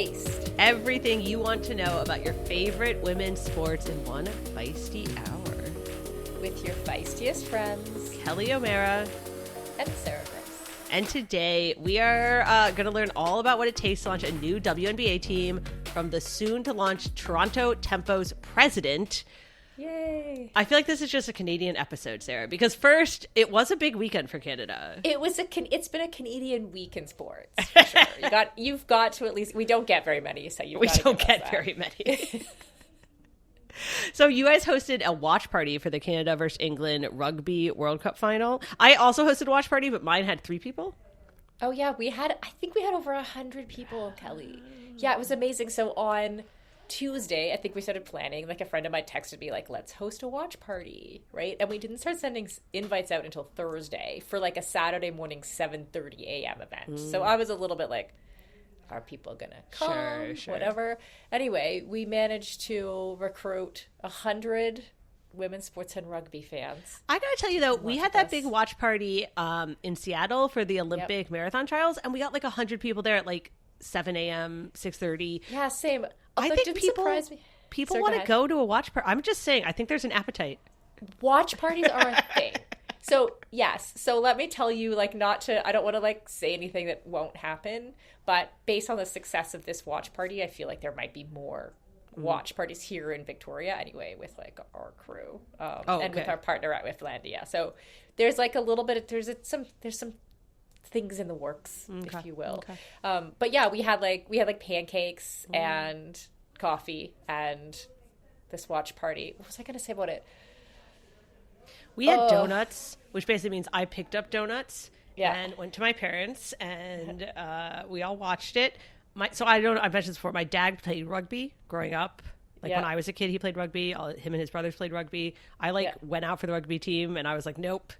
Feist. Everything you want to know about your favorite women's sports in one feisty hour. With your feistiest friends, Kelly O'Mara and Sarah Gross. And today we are going to learn all about what it takes to launch a new WNBA team from the soon-to-launch Toronto Tempo's president. Yay. I feel like this is just a Canadian episode, Sarah, because first, it was a big weekend for Canada. It's been a Canadian week in sports, for sure. You've got to at least, we don't get very many, so we don't get very many. So you guys hosted a watch party for the Canada versus England Rugby World Cup final. I also hosted a watch party, but mine had 3 people. Oh yeah, I think we had over 100 people, Kelly. Yeah, it was amazing. So on Tuesday, I think we started planning. Like, a friend of mine texted me, like, let's host a watch party, right? And we didn't start sending invites out until Thursday for like a Saturday morning 7:30 a.m. event. So I was a little bit like, are people gonna come? Sure. Whatever. Anyway, we managed to recruit 100 women's sports and rugby fans. I gotta tell you though, we had that big watch party in Seattle for the Olympic marathon trials, and we got like 100 people there at like 7 a.m., 6:30. Yeah, same. I think people want to go to a watch party. I'm just saying, I think there's an appetite. Watch parties are a thing. So, yes. So let me tell you, like, I don't want to, like, say anything that won't happen, but based on the success of this watch party, I feel like there might be more watch parties here in Victoria anyway, with, like, our crew and with our partner at Whifflandia. So there's, like, a little bit of, there's some things in the works, if you will. Okay. But yeah, we had pancakes and coffee and this watch party. What was I going to say about it? We had donuts, which basically means I picked up donuts and went to my parents, and we all watched it. I've mentioned this before. My dad played rugby growing up. Like when I was a kid, he played rugby. Him and his brothers played rugby. I went out for the rugby team, and I was like, nope.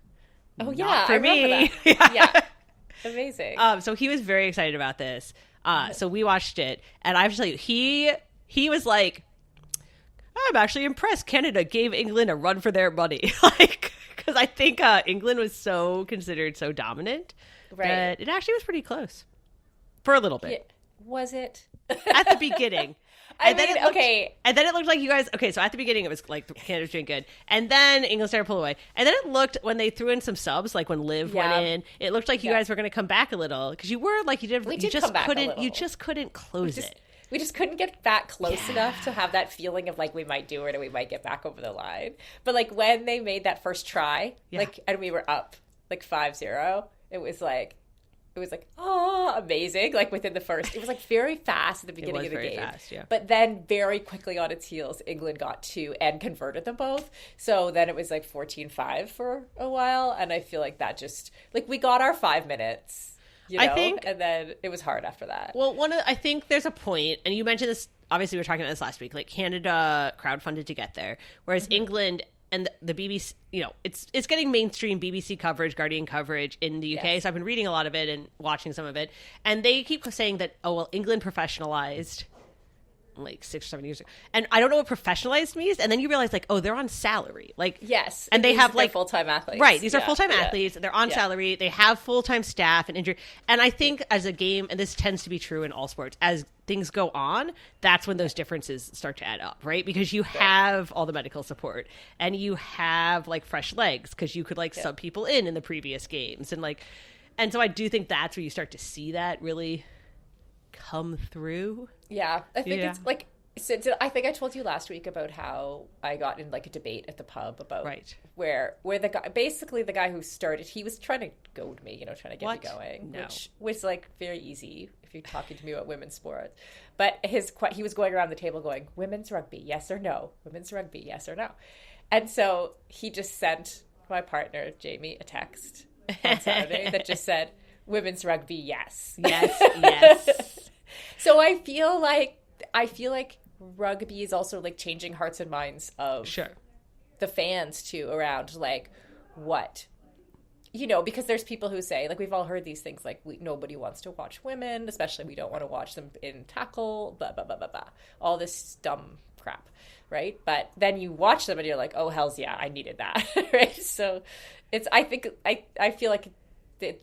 Oh yeah, not for me. Remember that. Yeah, amazing. So he was very excited about this. So we watched it, and I have to tell you, he was like, I'm actually impressed Canada gave England a run for their money. Like, because I think England was considered so dominant that it actually was pretty close for a little bit. Yeah. Was it? At the beginning. And then it looked like you guys, so at the beginning it was like Canada was doing good. And then England started pulling away. And then it looked, when they threw in some subs, like when Liv went in, it looked like you guys were going to come back a little. Because you were like, you just couldn't close it. We just couldn't get back close enough to have that feeling of like we might do it and we might get back over the line. But like when they made that first try, and we were up like 5-0, it was like, oh, amazing. Like within the first, it was like very fast at the beginning of the game. Fast, yeah. But then very quickly on its heels, England got 2 and converted them both. So then it was like 14-5 for a while. And I feel like that just, like, we got our 5 minutes. I think, and then it was hard after that. Well, I think there's a point, and you mentioned this, obviously we were talking about this last week, like Canada crowdfunded to get there, whereas England and the BBC, it's getting mainstream BBC coverage, Guardian coverage in the UK, so I've been reading a lot of it and watching some of it, and they keep saying that, England professionalized like 6 or 7 years ago. And I don't know what professionalized means. And then you realize like, they're on salary. Like, yes. And they have like full-time athletes. Right. These are full-time athletes. They're on salary. They have full-time staff and injury. And I think as a game, and this tends to be true in all sports, as things go on, that's when those differences start to add up, right? Because you have all the medical support and you have like fresh legs because you could like sub people in the previous games. And so I do think that's where you start to see that really come through. Yeah, I think it's like, I think I told you last week about how I got in like a debate at the pub about where the guy, basically the guy who started, he was trying to goad me, trying to get me going, which was like very easy if you're talking to me about women's sports. But he was going around the table going, women's rugby, yes or no? Women's rugby, yes or no? And so he just sent my partner, Jamie, a text on Saturday that just said, women's rugby, yes. Yes, yes. So I feel like rugby is also like changing hearts and minds of the fans too around like what, because there's people who say, like, we've all heard these things like nobody wants to watch women, especially we don't want to watch them in tackle, blah, blah, blah, blah, blah, all this dumb crap, right? But then you watch them and you're like, oh, hells yeah, I needed that, right? So I feel like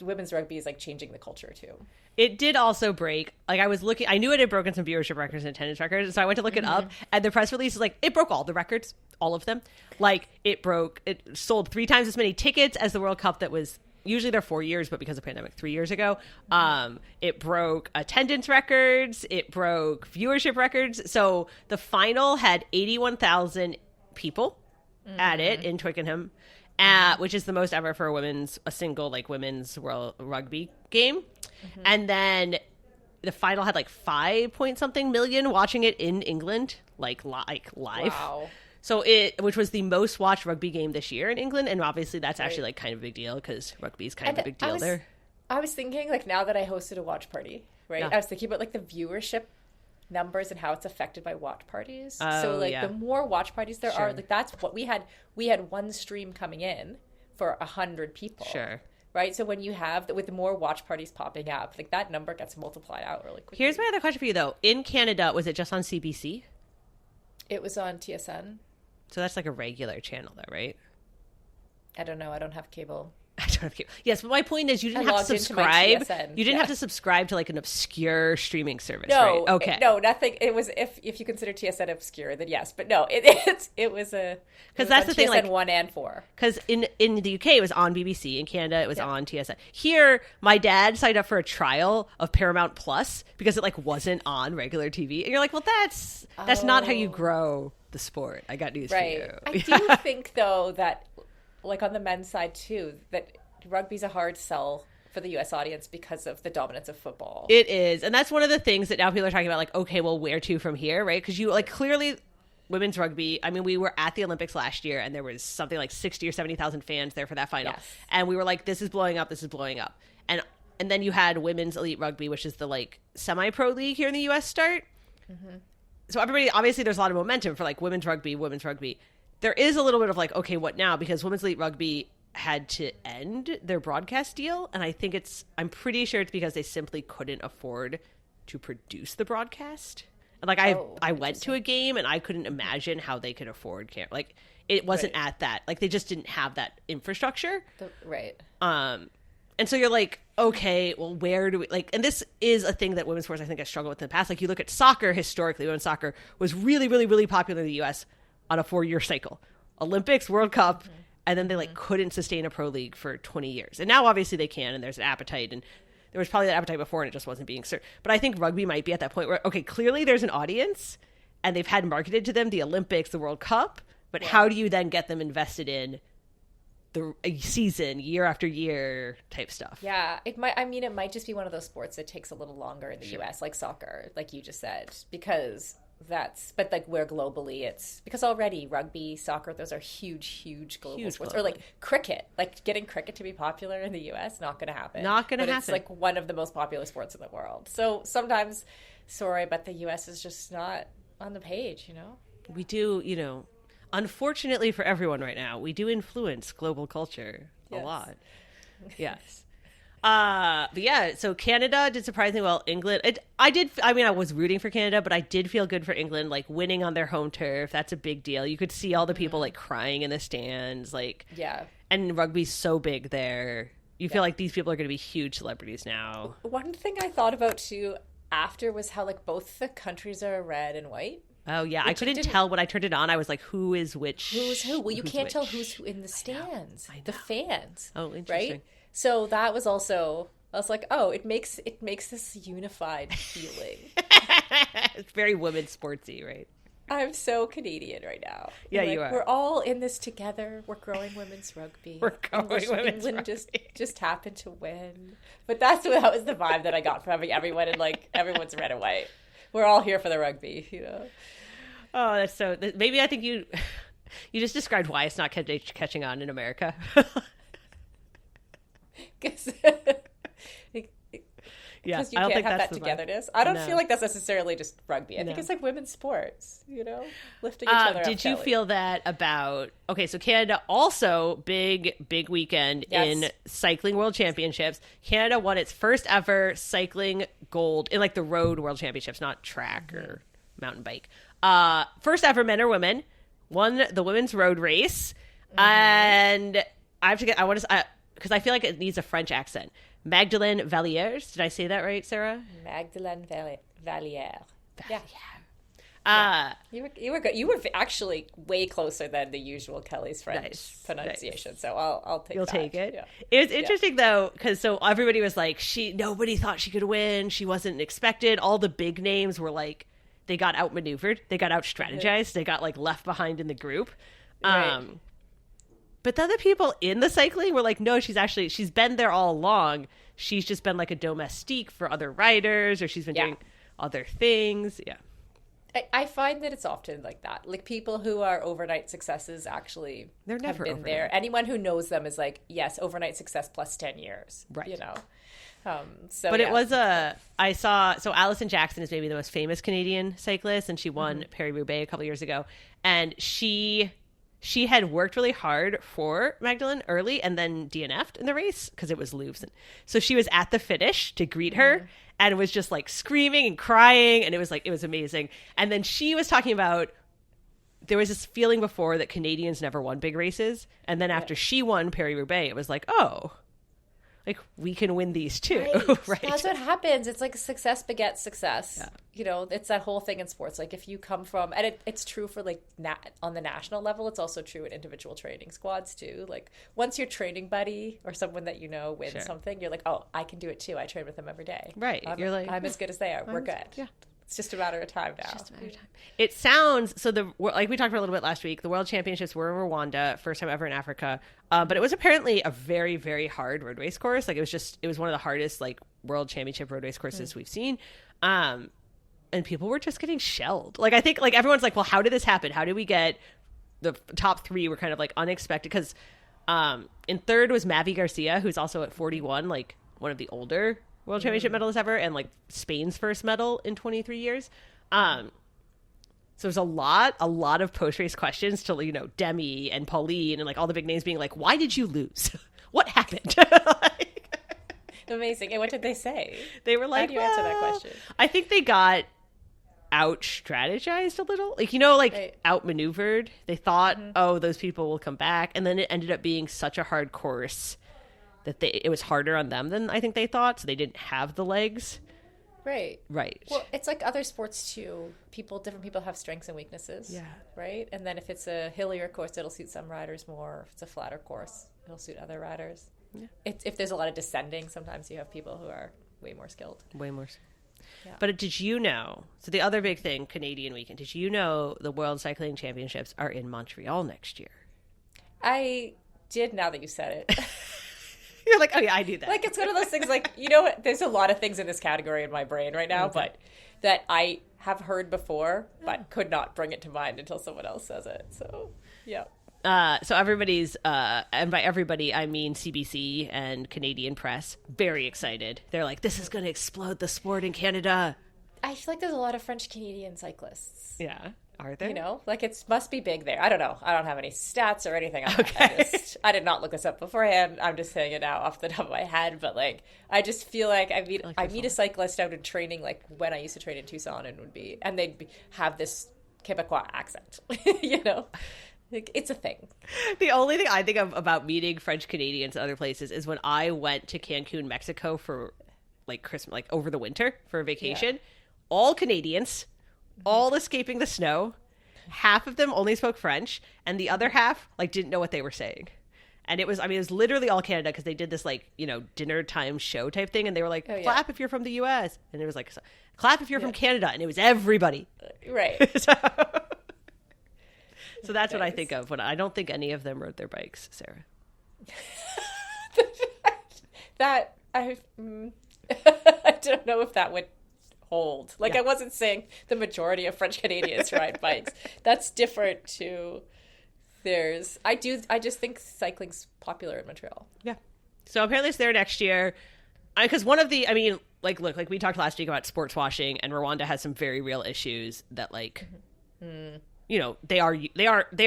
women's rugby is like changing the culture too. It did also break. Like I was looking, I knew it had broken some viewership records and attendance records, so I went to look it up. And the press release is like, it broke all the records, all of them. Like it sold 3 times as many tickets as the World Cup that was usually they're 4 years, but because of the pandemic, 3 years ago. It broke attendance records. It broke viewership records. So the final had 81,000 people at it in Twickenham. Which is the most ever for a single like women's world rugby game. And then the final had like 5 point something million watching it in England, like live. Wow. So which was the most watched rugby game this year in England. And obviously that's actually like kind of a big deal because rugby is kind of a big deal there. I was thinking like now that I hosted a watch party, right? Yeah. I was thinking about like the viewership numbers and how it's affected by watch parties. Oh, so like yeah. the more watch parties there are, like that's what we had one stream coming in for 100 people. Sure. Right? So when you have with the more watch parties popping up, like that number gets multiplied out really quickly. Here's my other question for you though. In Canada, was it just on CBC? It was on TSN. So that's like a regular channel though, right? I don't know. I don't have cable. I don't have cable. Yes, but my point is you didn't have to subscribe. You didn't have to subscribe to like an obscure streaming service, no, right? Okay. No, nothing. It was if you consider TSN obscure, then yes. But no, it was a because that's the thing. TSN like 1 and 4. Because in the UK it was on BBC. In Canada it was on TSN. Here, my dad signed up for a trial of Paramount Plus because it like wasn't on regular TV, and you're like, well, that's not how you grow the sport. I got news for you. I do think though that. Like on the men's side too, that rugby's a hard sell for the U.S. audience because of the dominance of football. It is, and that's one of the things that now people are talking about. Like, okay, well, where to from here, right? Because you like clearly women's rugby. I mean, we were at the Olympics last year, and there was something like 60 or 70,000 fans there for that final, and we were like, this is blowing up, and then you had women's elite rugby, which is the like semi-pro league here in the U.S. start. So everybody, obviously, there's a lot of momentum for like women's rugby. There is a little bit of like, okay, what now? Because Women's Elite Rugby had to end their broadcast deal. And I think I'm pretty sure it's because they simply couldn't afford to produce the broadcast. And like, I went to a game and I couldn't imagine how they could afford like it wasn't at that, like they just didn't have that infrastructure. Right. And so you're like, okay, well, where do we like, and this is a thing that women's sports, I think, has struggled with in the past. Like you look at soccer historically, women's soccer was really, really, really popular in the US on a 4-year cycle. Olympics, World Cup, and then they like couldn't sustain a pro league for 20 years. And now obviously they can, and there's an appetite, and there was probably that appetite before and it just wasn't being served. But I think rugby might be at that point where, okay, clearly there's an audience and they've had marketed to them the Olympics, the World Cup, but how do you then get them invested in the season, year after year type stuff? Yeah, it might just be one of those sports that takes a little longer in the US, like soccer, like you just said, because but like where globally it's because already rugby, soccer, those are huge global sports. Or like cricket, like getting cricket to be popular in the US, not going to happen. It's like one of the most popular sports in the world. So sometimes, sorry, but the US is just not on the page, you know? We do, unfortunately for everyone right now, we do influence global culture a lot. Yes. But yeah, so Canada did surprisingly well. England, I was rooting for Canada, but I did feel good for England, like winning on their home turf. That's a big deal. You could see all the people like crying in the stands, like, and rugby's so big there. You feel like these people are going to be huge celebrities now. One thing I thought about too after was how like both the countries are red and white. Oh yeah, I couldn't tell when I turned it on. I was like, who is which? Who's who? Well, you can't tell who's who in the stands. I know. The fans. Oh, interesting. Right? So that was also, I was like, oh, it makes this unified feeling. It's very women's sportsy, right? I'm so Canadian right now. Yeah, you are. We're all in this together. We're growing women's rugby. England just happened to win. But that was the vibe that I got from having everyone and like everyone's red and white. We're all here for the rugby, you know. Oh, that's so. Maybe I think you just described why it's not catching on in America. Because you can't have that togetherness. I don't feel like that's necessarily just rugby. I think it's like women's sports, lifting each other up. Did you feel that about, so Canada also, big weekend in Cycling World Championships. Canada won its first ever cycling gold in like the road World Championships, not track or mountain bike. First ever men or women won the women's road race. And because I feel like it needs a French accent. Magdeleine Vallieres. Did I say that right, Sarah? Magdeleine Vallieres. Yeah. You were good. You were actually way closer than the usual Kelly's French pronunciation. Nice. So I'll take. You'll that. take it. Yeah. It was interesting though, because so everybody was like, nobody thought she could win. She wasn't expected. All the big names were like, they got outmaneuvered. They got out strategized. They got like left behind in the group. Right. But the other people in the cycling were like, no, she's been there all along. She's just been like a domestique for other riders, or she's been doing other things. Yeah. I find that it's often like that. Like people who are overnight successes actually they're never been overnight. there. Anyone who knows them is like, yes, overnight success plus 10 years. Right. You know? It was so Alison Jackson is maybe the most famous Canadian cyclist, and she won Paris-Roubaix a couple years ago. And she had worked really hard for Magdeleine early and then DNF'd in the race because it was Louvre. So she was at the finish to greet her and was just like screaming and crying. And it was amazing. And then she was talking about, there was this feeling before that Canadians never won big races. And then after she won Paris-Roubaix, it was like, oh, like we can win these too. Right. That's what happens. It's like success begets success. Yeah. You know, it's that whole thing in sports. Like if you come from, and it's true for like on the national level, it's also true in individual training squads too. Like once your training buddy or someone that you know wins something, you're like, oh, I can do it too. I train with them every day. Right. I'm as good as they are. We're good. Yeah. It's just a matter of time now. It sounds so. Like we talked about a little bit last week, the World Championships were in Rwanda, first time ever in Africa. But it was apparently a very, very hard road race course. Like it was one of the hardest like World Championship road race courses we've seen. And people were just getting shelled. Like I think like everyone's like, well, how did this happen? How did we get the top three? Were kind of like unexpected because in third was Mavi Garcia, who's also at 41, like one of the older World Championship medalists ever, and like Spain's first medal in 23 years. So there's a lot of post-race questions to, you know, Demi and Pauline and like all the big names being like, why did you lose? What happened? Amazing. And what did they say? They were like, how do you answer that question? I think they got out strategized a little, like, you know, like outmaneuvered. They thought, oh, those people will come back. And then it ended up being such a hard course that it was harder on them than I think they thought, so they didn't have the legs. Right. Well, it's like other sports too. Different people have strengths and weaknesses. Yeah. Right? And then if it's a hillier course, it'll suit some riders more. If it's a flatter course, it'll suit other riders. Yeah. If there's a lot of descending, sometimes you have people who are way more skilled. Yeah. But did you know, so the other big thing, Canadian weekend, did you know the World Cycling Championships are in Montreal next year? I did, now that you said it. You're like, oh yeah, I do that. Like, it's one of those things, like, you know, there's a lot of things in this category in my brain right now, but that I have heard before, but could not bring it to mind until someone else says it. So, yeah. So everybody's, and by everybody, I mean CBC and Canadian press, very excited. They're like, this is going to explode the sport in Canada. I feel like there's a lot of French-Canadian cyclists. Yeah. Are there? You know, like it must be big there. I don't know. I don't have any stats or anything on that. I did not look this up beforehand. I'm just saying it now off the top of my head. But like, I just feel like I meet a cyclist out in training, like when I used to train in Tucson, and they'd have this Quebecois accent. You know, like, it's a thing. The only thing I think of about meeting French Canadians in other places is when I went to Cancun, Mexico for like Christmas, like over the winter for a vacation. Yeah. All Canadians. All escaping the snow. Half of them only spoke French, and the other half like didn't know what they were saying. And it was literally all Canada, because they did this like, you know, dinner time show type thing, and they were like, clap if you're from the US, and it was like, clap if you're from Canada, and it was everybody. Right. So that's what I think of when I don't think any of them rode their bikes, Sarah. That I don't know if that would hold. Like, I wasn't saying the majority of French Canadians ride bikes. That's different to I just think cycling's popular in Montreal. Yeah. So apparently it's there next year. Because one of the, I mean, like, look, like we talked last week about sports washing, and Rwanda has some very real issues that, like, you know, they are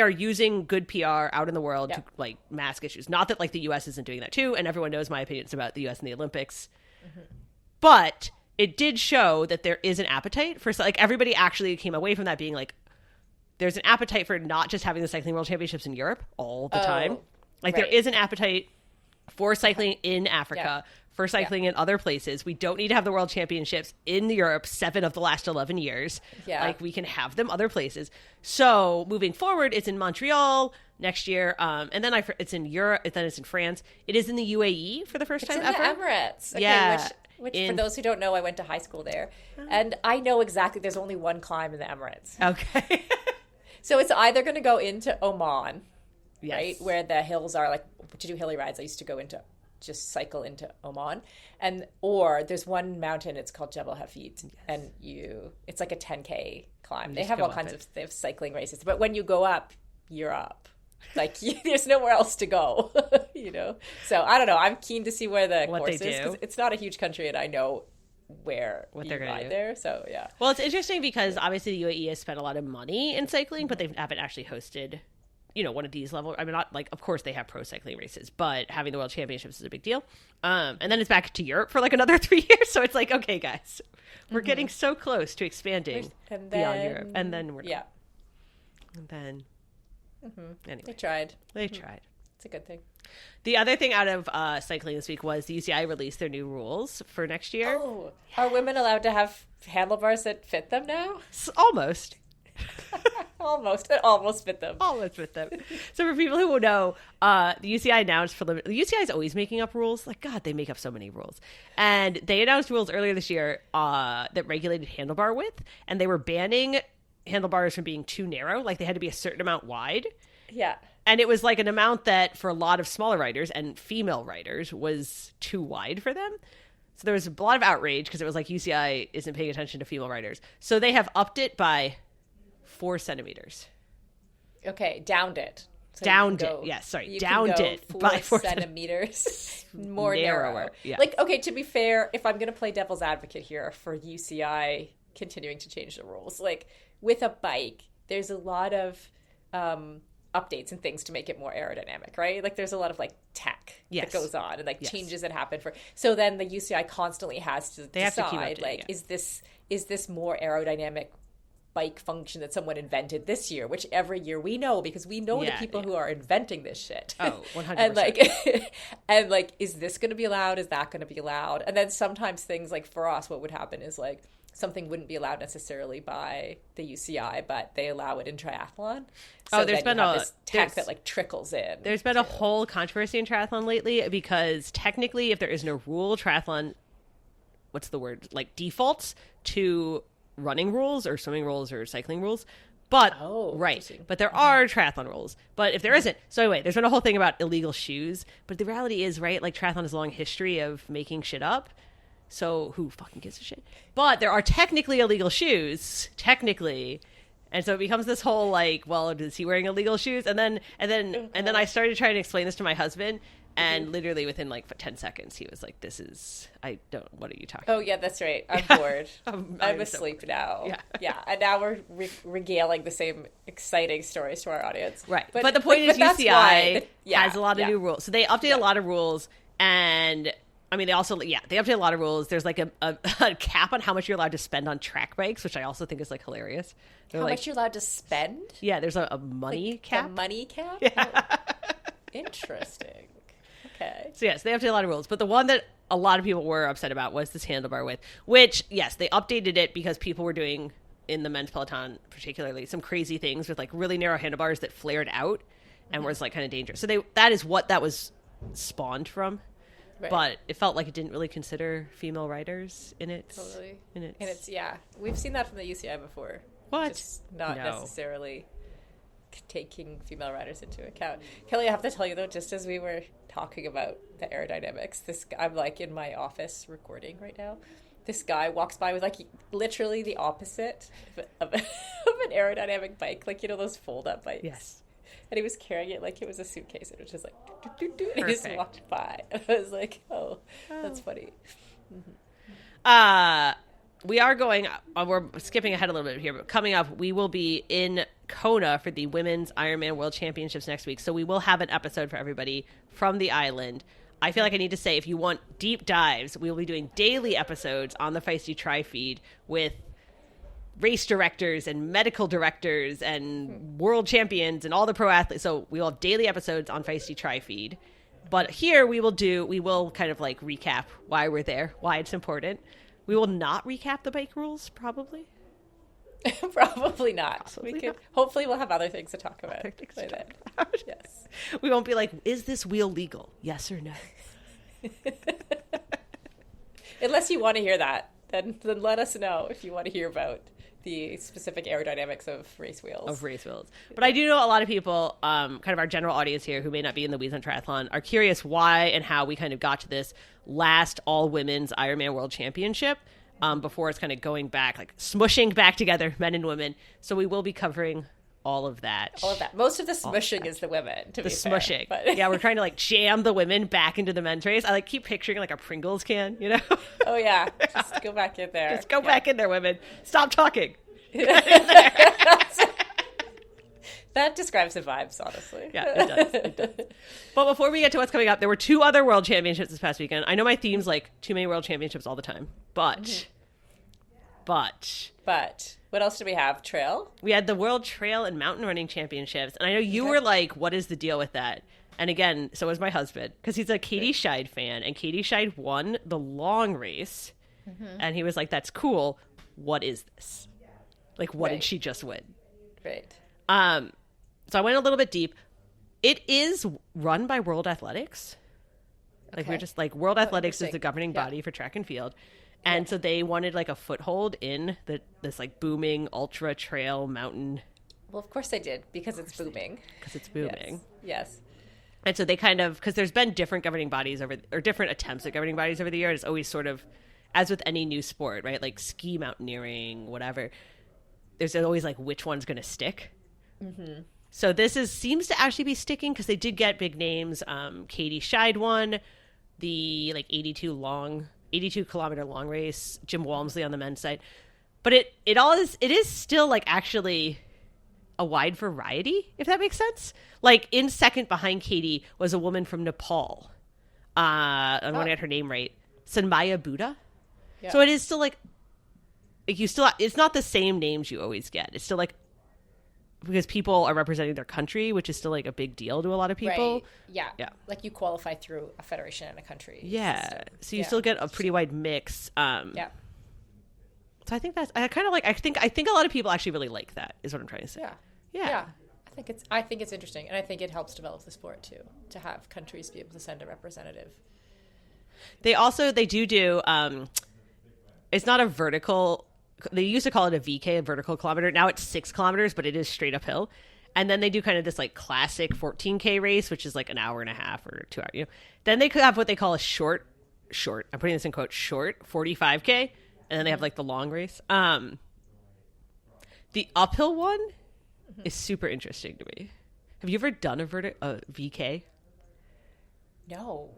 using good PR out in the world to like mask issues. Not that like the U.S. isn't doing that too, and everyone knows my opinions about the U.S. and the Olympics, but it did show that there is an appetite for, like, everybody actually came away from that being like, there's an appetite for not just having the Cycling World Championships in Europe all the time. Like, there is an appetite for cycling in Africa, for cycling in other places. We don't need to have the World Championships in Europe 7 of the last 11 years. Yeah. Like, we can have them other places. So moving forward, it's in Montreal next year. And then it's in Europe. Then it's in France. It is in the UAE for the first time ever. It's in the Emirates. Okay, Yeah. Which for those who don't know, I went to high school there. And I know exactly there's only one climb in the Emirates. Okay. So it's either going to go into Oman, Yes. right, where the hills are, like, to do hilly rides. I used to just cycle into Oman. Or there's one mountain, it's called Jebel Hafid, and it's like a 10K climb. They have all kinds of cycling races. But when you go up, you're up. Like, there's nowhere else to go, you know? So, I don't know. I'm keen to see where the course is, because it's not a huge country, and I know where what they're going to do there. So, yeah. Well, it's interesting because obviously the UAE has spent a lot of money in cycling, but they haven't actually hosted, you know, one of these level. I mean, not like, of course they have pro cycling races, but having the World Championships is a big deal. And then it's back to Europe for like another 3 years. So it's like, okay, guys, we're getting so close to expanding beyond Europe. And then we're not. And then anyway, they tried. It's a good thing. The other thing out of cycling this week was the UCI released their new rules for next year. Oh, are women allowed to have handlebars that fit them now? Almost. It almost fit them. Almost fit them. So for people who will know, the UCI announced the UCI is always making up rules. Like, God, they make up so many rules. And they announced rules earlier this year that regulated handlebar width, and they were banning handlebars from being too narrow. Like, they had to be a certain amount wide. Yeah. And it was like an amount that for a lot of smaller riders and female riders was too wide for them. So there was a lot of outrage because it was like UCI isn't paying attention to female riders. So they have upped it by 4 centimeters. Okay, downed it. So downed it. Yes, sorry. Downed it 4 centimeters more narrower. Yeah. Like, okay, to be fair, if I'm going to play devil's advocate here for UCI continuing to change the rules, like with a bike, there's a lot of updates and things to make it more aerodynamic, right? Like, there's a lot of like tech that goes on and like changes that happen so then the UCI constantly has to decide, like, is this more aerodynamic bike function that someone invented this year, which every year we know, because we know the people who are inventing this shit. Oh, 100%. and like, is this going to be allowed? Is that going to be allowed? And then sometimes things like, for us, what would happen is like something wouldn't be allowed necessarily by the UCI, but they allow it in triathlon. So there's been this tech that like trickles in. There's been a whole controversy in triathlon lately because technically, if there is no rule, triathlon, what's the word? Like, defaults to running rules or swimming rules or cycling rules. But but there are triathlon rules. But if there isn't, so anyway, there's been a whole thing about illegal shoes. But the reality is, right, like, triathlon has a long history of making shit up. So who fucking gives a shit? But there are technically illegal shoes, technically. And so it becomes this whole like, well, is he wearing illegal shoes? And then I started trying to explain this to my husband. And literally within like 10 seconds, he was like, what are you talking about? Oh, yeah, that's right. I'm bored. I'm asleep now. Yeah. And now we're regaling the same exciting stories to our audience. Right. But the point is UCI has a lot of new rules. So they update a lot of rules. And I mean, they also, they update a lot of rules. There's like a cap on how much you're allowed to spend on track bikes, which I also think is like hilarious. How much you're allowed to spend? Yeah, there's a money cap. A money cap? Yeah. Oh, interesting. Okay. So yes, they update a lot of rules, but the one that a lot of people were upset about was this handlebar width, which, yes, they updated it because people were doing, in the men's peloton particularly, some crazy things with like really narrow handlebars that flared out and was like kind of dangerous. So that is what that was spawned from. Right. But it felt like it didn't really consider female riders in its... Totally. We've seen that from the UCI before. What? Just not necessarily taking female riders into account. Kelly, I have to tell you though, just as we were talking about the aerodynamics, I'm like in my office recording right now. This guy walks by with like literally the opposite of an aerodynamic bike, like, you know, those fold-up bikes. Yes. And he was carrying it like it was a suitcase. It was just like, and he just walked by. And I was like, oh, that's funny. Mm-hmm. We are going, we're skipping ahead a little bit here, but coming up, we will be in Kona for the Women's Ironman World Championships next week. So we will have an episode for everybody from the island. I feel like I need to say, if you want deep dives, we will be doing daily episodes on the Feisty Tri feed with race directors and medical directors and world champions and all the pro athletes. So we'll have daily episodes on Feisty Tri feed. But here we will kind of like recap why we're there, why it's important. We will not recap the bike rules, probably. Probably not. Possibly We could. not. Hopefully, we'll have other things to talk about. By then. Yes. We won't be like, is this wheel legal? Yes or no? Unless you want to hear that, then let us know if you want to hear about the specific aerodynamics of race wheels. But I do know a lot of people, kind of our general audience here who may not be in the weeds on triathlon, are curious why and how we kind of got to this last all-women's Ironman World Championship before it's kind of going back, like smushing back together men and women. So we will be covering all of that. Most of the smushing is the women, to be fair. Smushing. But... yeah, we're trying to like jam the women back into the men's race. I like keep picturing like a Pringles can, you know? Oh, yeah. Just go back in there. Just go back in there, women. Stop talking. That describes the vibes, honestly. Yeah, it does. But before we get to what's coming up, there were 2 other world championships this past weekend. I know my theme's like too many world championships all the time, but what else do we have? Trail? We had the World Trail and Mountain Running Championships, and I know you were like, what is the deal with that? And again, so was my husband, because he's a Katie Scheid fan, and Katie Scheid won the long race, and he was like, that's cool. What is this? Like, what did she just win? Right. So I went a little bit deep. It is run by World Athletics. Like, we're just like, World Athletics is the governing body for track and field. And so they wanted like a foothold in this like booming ultra trail mountain. Well, of course they did, because it's booming. Because it's booming. Yes. And so they kind of, because there's been different governing bodies or different attempts at governing bodies over the years. It's always sort of, as with any new sport, right? Like ski mountaineering, whatever. There's always like which one's going to stick. Mm-hmm. So this seems to actually be sticking, because they did get big names. Katie Scheid won the like 82 kilometer long race. Jim Walmsley on the men's side. But it is still like actually a wide variety, if that makes sense. Like in second behind Katie was a woman from Nepal. I want to get her name right. Sanmaya Buddha. Yeah. So it is still like you still, it's not the same names you always get. It's still like, because people are representing their country, which is still like a big deal to a lot of people. Right. Yeah. Like you qualify through a federation and a country. Yeah. System. So you still get a pretty wide mix. So I think I think a lot of people actually really like that, is what I'm trying to say. Yeah. I think it's interesting, and I think it helps develop the sport too, to have countries be able to send a representative. They do it's not a vertical. They used to call it a VK, a vertical kilometer. Now it's 6 kilometers, but it is straight uphill. And then they do kind of this like classic 14K race, which is like an hour and a half or 2 hours. You know? Then they could have what they call a short. I'm putting this in quotes, short 45K, and then they have like the long race. The uphill one is super interesting to me. Have you ever done a VK? No,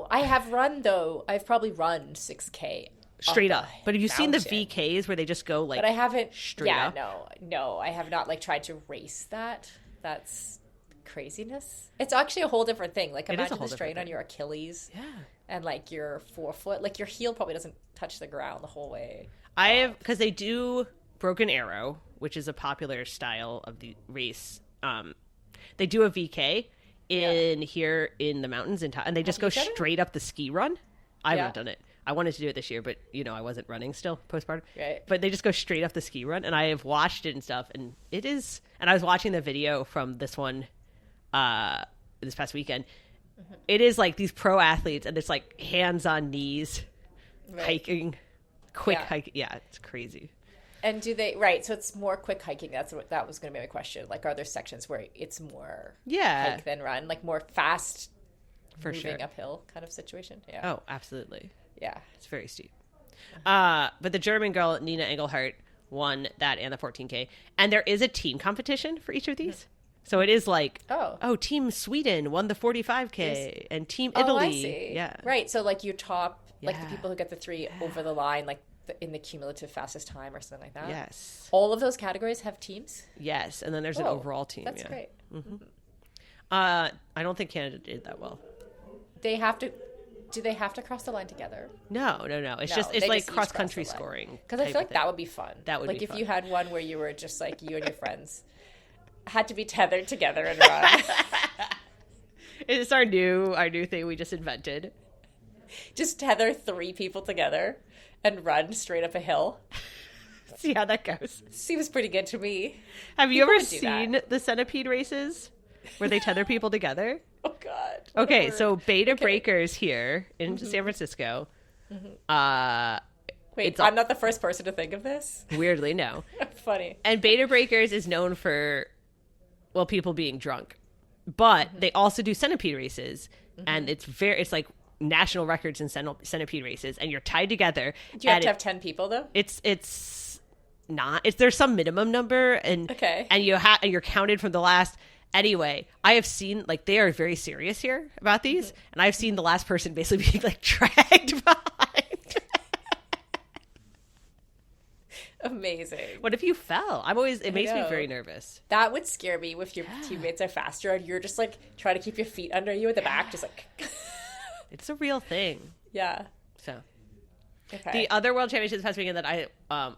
I have run though. I've probably run 6K. Straight up. But have you seen the VKs where they just go like, but I haven't straight up? No, I have not like tried to race that. That's craziness. It's actually a whole different thing. Like imagine the strain on your Achilles. Yeah. And like your forefoot, like your heel probably doesn't touch the ground the whole way. Because they do Broken Arrow, which is a popular style of the race. They do a VK here in the mountains and they just go straight up the ski run. I haven't done it. I wanted to do it this year, but I wasn't running still postpartum. Right. But they just go straight up the ski run, and I have watched it and stuff, and it is. And I was watching the video from this one, this past weekend. Mm-hmm. It is like these pro athletes, and it's like hands on knees, hiking, quick hiking. Yeah, it's crazy. And do they So it's more quick hiking. That was going to be my question. Like, are there sections where it's more hike than run, like more fast, moving uphill kind of situation? Yeah. Oh, absolutely. Yeah. It's very steep. But the German girl, Nina Engelhardt, won that and the 14K. And there is a team competition for each of these. Mm-hmm. So it is like, Team Sweden won the 45K and Team Italy. Oh, I see. Yeah. Right. So like your top, like the people who get the 3 over the line, like in the cumulative fastest time or something like that. Yes. All of those categories have teams? Yes. And then there's an overall team. That's great. Mm-hmm. I don't think Canada did that well. Do they have to cross the line together? No. It's like cross-country scoring. Because I feel like that would be fun. That would be fun. Like if you had one where you were just like you and your friends had to be tethered together and run. It's our new thing we just invented. Just tether 3 people together and run straight up a hill. See how that goes. Seems pretty good to me. Have you ever seen the centipede races where they tether people together? Oh, God. Okay, Never. so Beta Breakers here in San Francisco. Wait, I'm not the first person to think of this? Weirdly, no. Funny. And Beta Breakers is known for, well, people being drunk. But they also do centipede races. And it's like national records in centipede races. And you're tied together. Do you have to have 10 people, though? It's not. There's some minimum number. And you're counted from the last. Anyway, I have seen, like, they are very serious here about these. And I've seen the last person basically being, like, dragged behind. Amazing. What if you fell? It makes me very nervous. That would scare me if your teammates are faster and you're just like trying to keep your feet under you at the back, just like. It's a real thing. Yeah. So. Okay. The other World Championships past weekend that I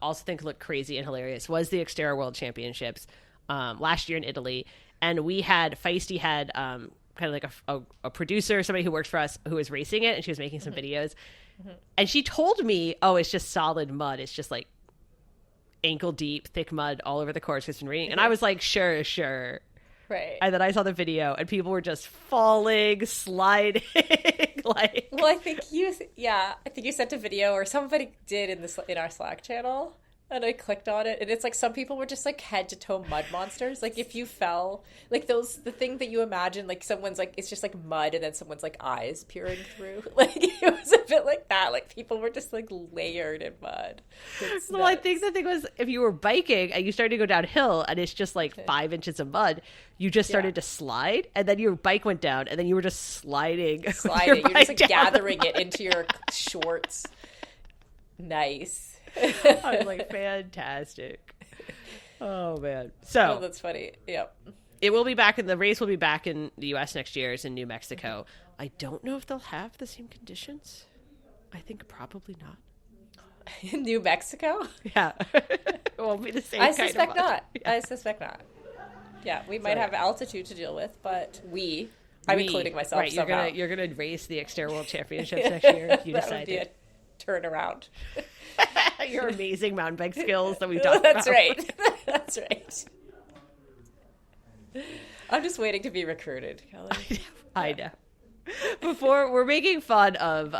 also think looked crazy and hilarious was the XTERRA World Championships last year in Italy. And Feisty had kind of like a producer, somebody who works for us who was racing it, and she was making some videos. And she told me, it's just solid mud. It's just like ankle deep, thick mud all over the course. It's been raining. And I was like, sure. Right. And then I saw the video and people were just falling, sliding. Like, well, I think you sent a video, or somebody did in our Slack channel. And I clicked on it, and it's like some people were just like head to toe mud monsters. Like if you fell, like the thing that you imagine, like someone's like, it's just like mud, and then someone's like eyes peering through. Like it was a bit like that. Like people were just like layered in mud. Well, I think the thing was, if you were biking and you started to go downhill, and it's just like 5 inches of mud, you just started to slide, and then your bike went down, and then you were just sliding. You're just like gathering it into your shorts. Nice. I was like, fantastic. Oh man. So that's funny. Yep. It will be back the race will be back in the US next year. It's in New Mexico. I don't know if they'll have the same conditions. I think probably not. In New Mexico? Yeah. It won't be the same. I suspect not. Yeah. I suspect not. Yeah, we might have altitude to deal with, but I'm including myself. Right, somehow. you're gonna race the XTERRA World Championships next year if you that decide would be a turnaround. Your amazing mountain bike skills that we talked about. That's right. That's right. I'm just waiting to be recruited, Kelly. I know. Before we're making fun of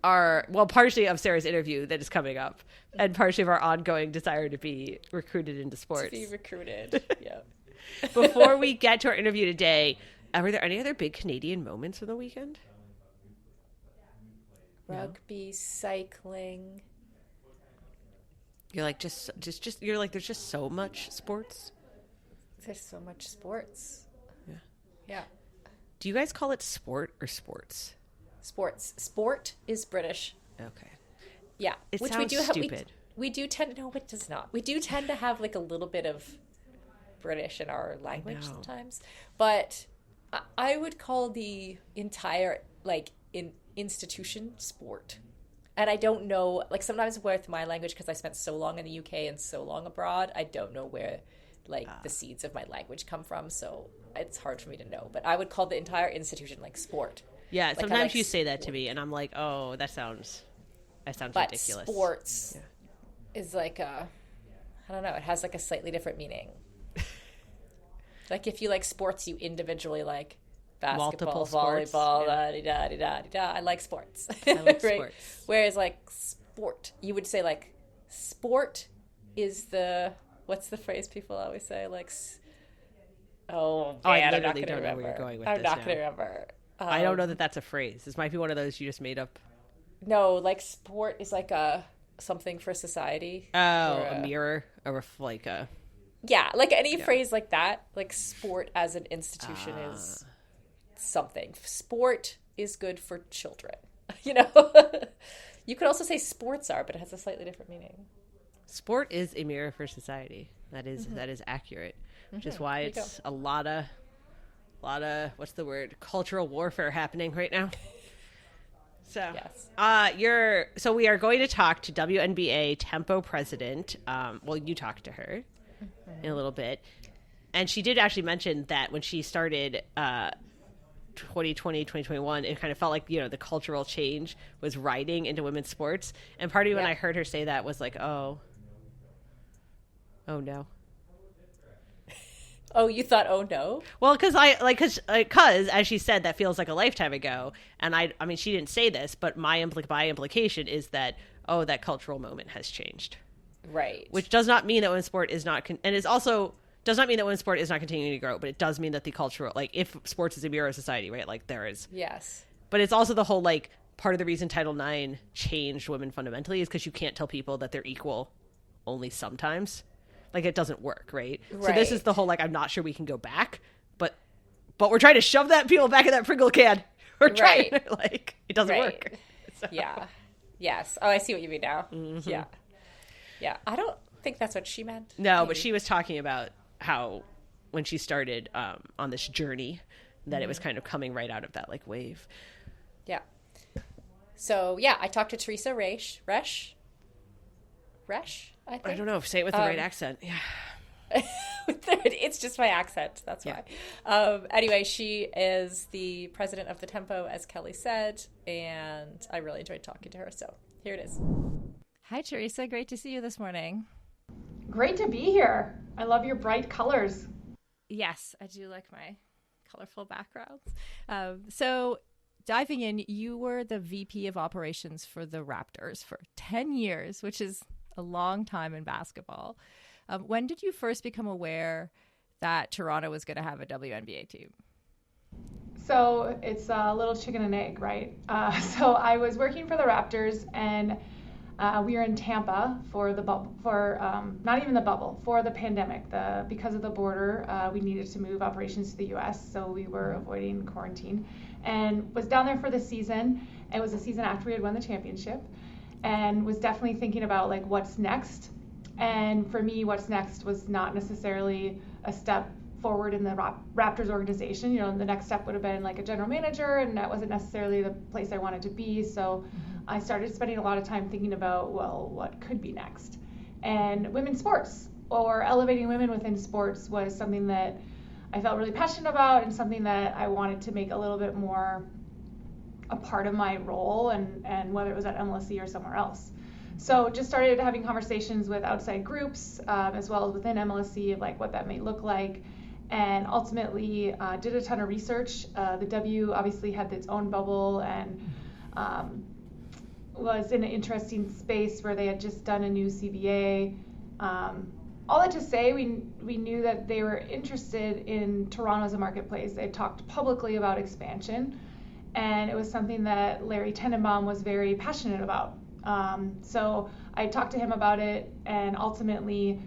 partially of Sarah's interview that is coming up, and partially of our ongoing desire to be recruited into sports. To be recruited. Yeah. Before we get to our interview today, were there any other big Canadian moments from the weekend? Rugby, cycling. You're like you're like there's just so much sports. There's so much sports. Yeah. Yeah. Do you guys call it sport or sports? Sports. Sport is British. Okay. Yeah. It which sounds we do have, stupid. We do tend no, it does not. We do tend to have like a little bit of British in our language sometimes. But I would call the entire institution sport. And I don't know, like sometimes with my language, because I spent so long in the UK and so long abroad, I don't know where the seeds of my language come from, so it's hard for me to know. But I would call the entire institution sport. Yeah, sometimes you say that to me and I'm like, oh, that sounds ridiculous. Sports is I don't know, it has a slightly different meaning. If you like sports, you individually like basketball, volleyball, I like sports. I like sports. Right? Whereas sport, you would say sport is what's the phrase people always say? I I'm not literally gonna don't know remember. where you're going with I'm this not now. going to remember. I don't know that that's a phrase. This might be one of those you just made up. No, sport is something for society. Oh, a mirror, yeah, any phrase like that, sport as an institution is something. Sport is good for children. You could also say sports are, but it has a slightly different meaning. Sport is a mirror for society. That is accurate, which is why it's a lot of what's the word? Cultural warfare happening right now. So, yes. So we are going to talk to WNBA Tempo President. You talk to her in a little bit. And she did actually mention that when she started 2020, 2021, it kind of felt like, the cultural change was riding into women's sports. And part of me when I heard her say that was like, oh no. Oh, you thought, oh no? Well, because as she said, that feels like a lifetime ago. And I mean, she didn't say this, but my implication is that, that cultural moment has changed. Right. Which does not mean that women's sport is not, and is also does not mean that women's sport is not continuing to grow, but it does mean that the cultural, like, if sports is a mirror of society, right? Like, there is. Yes. But it's also the whole, like, part of the reason Title IX changed women fundamentally is because you can't tell people that they're equal only sometimes. Like, it doesn't work, right? So this is the whole, like, I'm not sure we can go back, but we're trying to shove people back in that Pringle can. We're trying, like, it doesn't work. So. Yeah. Yes. Oh, I see what you mean now. Mm-hmm. Yeah. Yeah. I don't think that's what she meant. No, Maybe. But she was talking about how when she started on this journey that it was kind of coming right out of that, like, wave. Yeah. So, yeah, I talked to Teresa Resch, I think. I don't know. Say it with the right accent. Yeah. It's just my accent. That's why. Anyway, she is the president of the Tempo, as Kelly said, and I really enjoyed talking to her. So here it is. Hi, Teresa. Great to see you this morning. Great to be here. I love your bright colors. Yes, I do like my colorful backgrounds. So diving in, you were the VP of operations for the Raptors for 10 years, which is a long time in basketball. When did you first become aware that Toronto was going to have a WNBA team? So it's a little chicken and egg, right? So I was working for the Raptors, and we were in Tampa for the bubble, not even the bubble, for the pandemic. Because of the border, we needed to move operations to the U.S., so we were avoiding quarantine, and was down there for the season. It was a season after we had won the championship, and was definitely thinking about, like, what's next. And for me, what's next was not necessarily a step forward in the Raptors organization. The next step would have been like a general manager, and that wasn't necessarily the place I wanted to be. So I started spending a lot of time thinking about, well, what could be next? And women's sports, or elevating women within sports, was something that I felt really passionate about, and something that I wanted to make a little bit more a part of my role, and whether it was at MLSE or somewhere else. So just started having conversations with outside groups, as well as within MLSE, of like what that may look like, and ultimately did a ton of research. The W obviously had its own bubble, and was in an interesting space where they had just done a new CBA. All that to say, we knew that they were interested in Toronto as a marketplace. They talked publicly about expansion, and it was something that Larry Tenenbaum was very passionate about. So I talked to him about it, and ultimately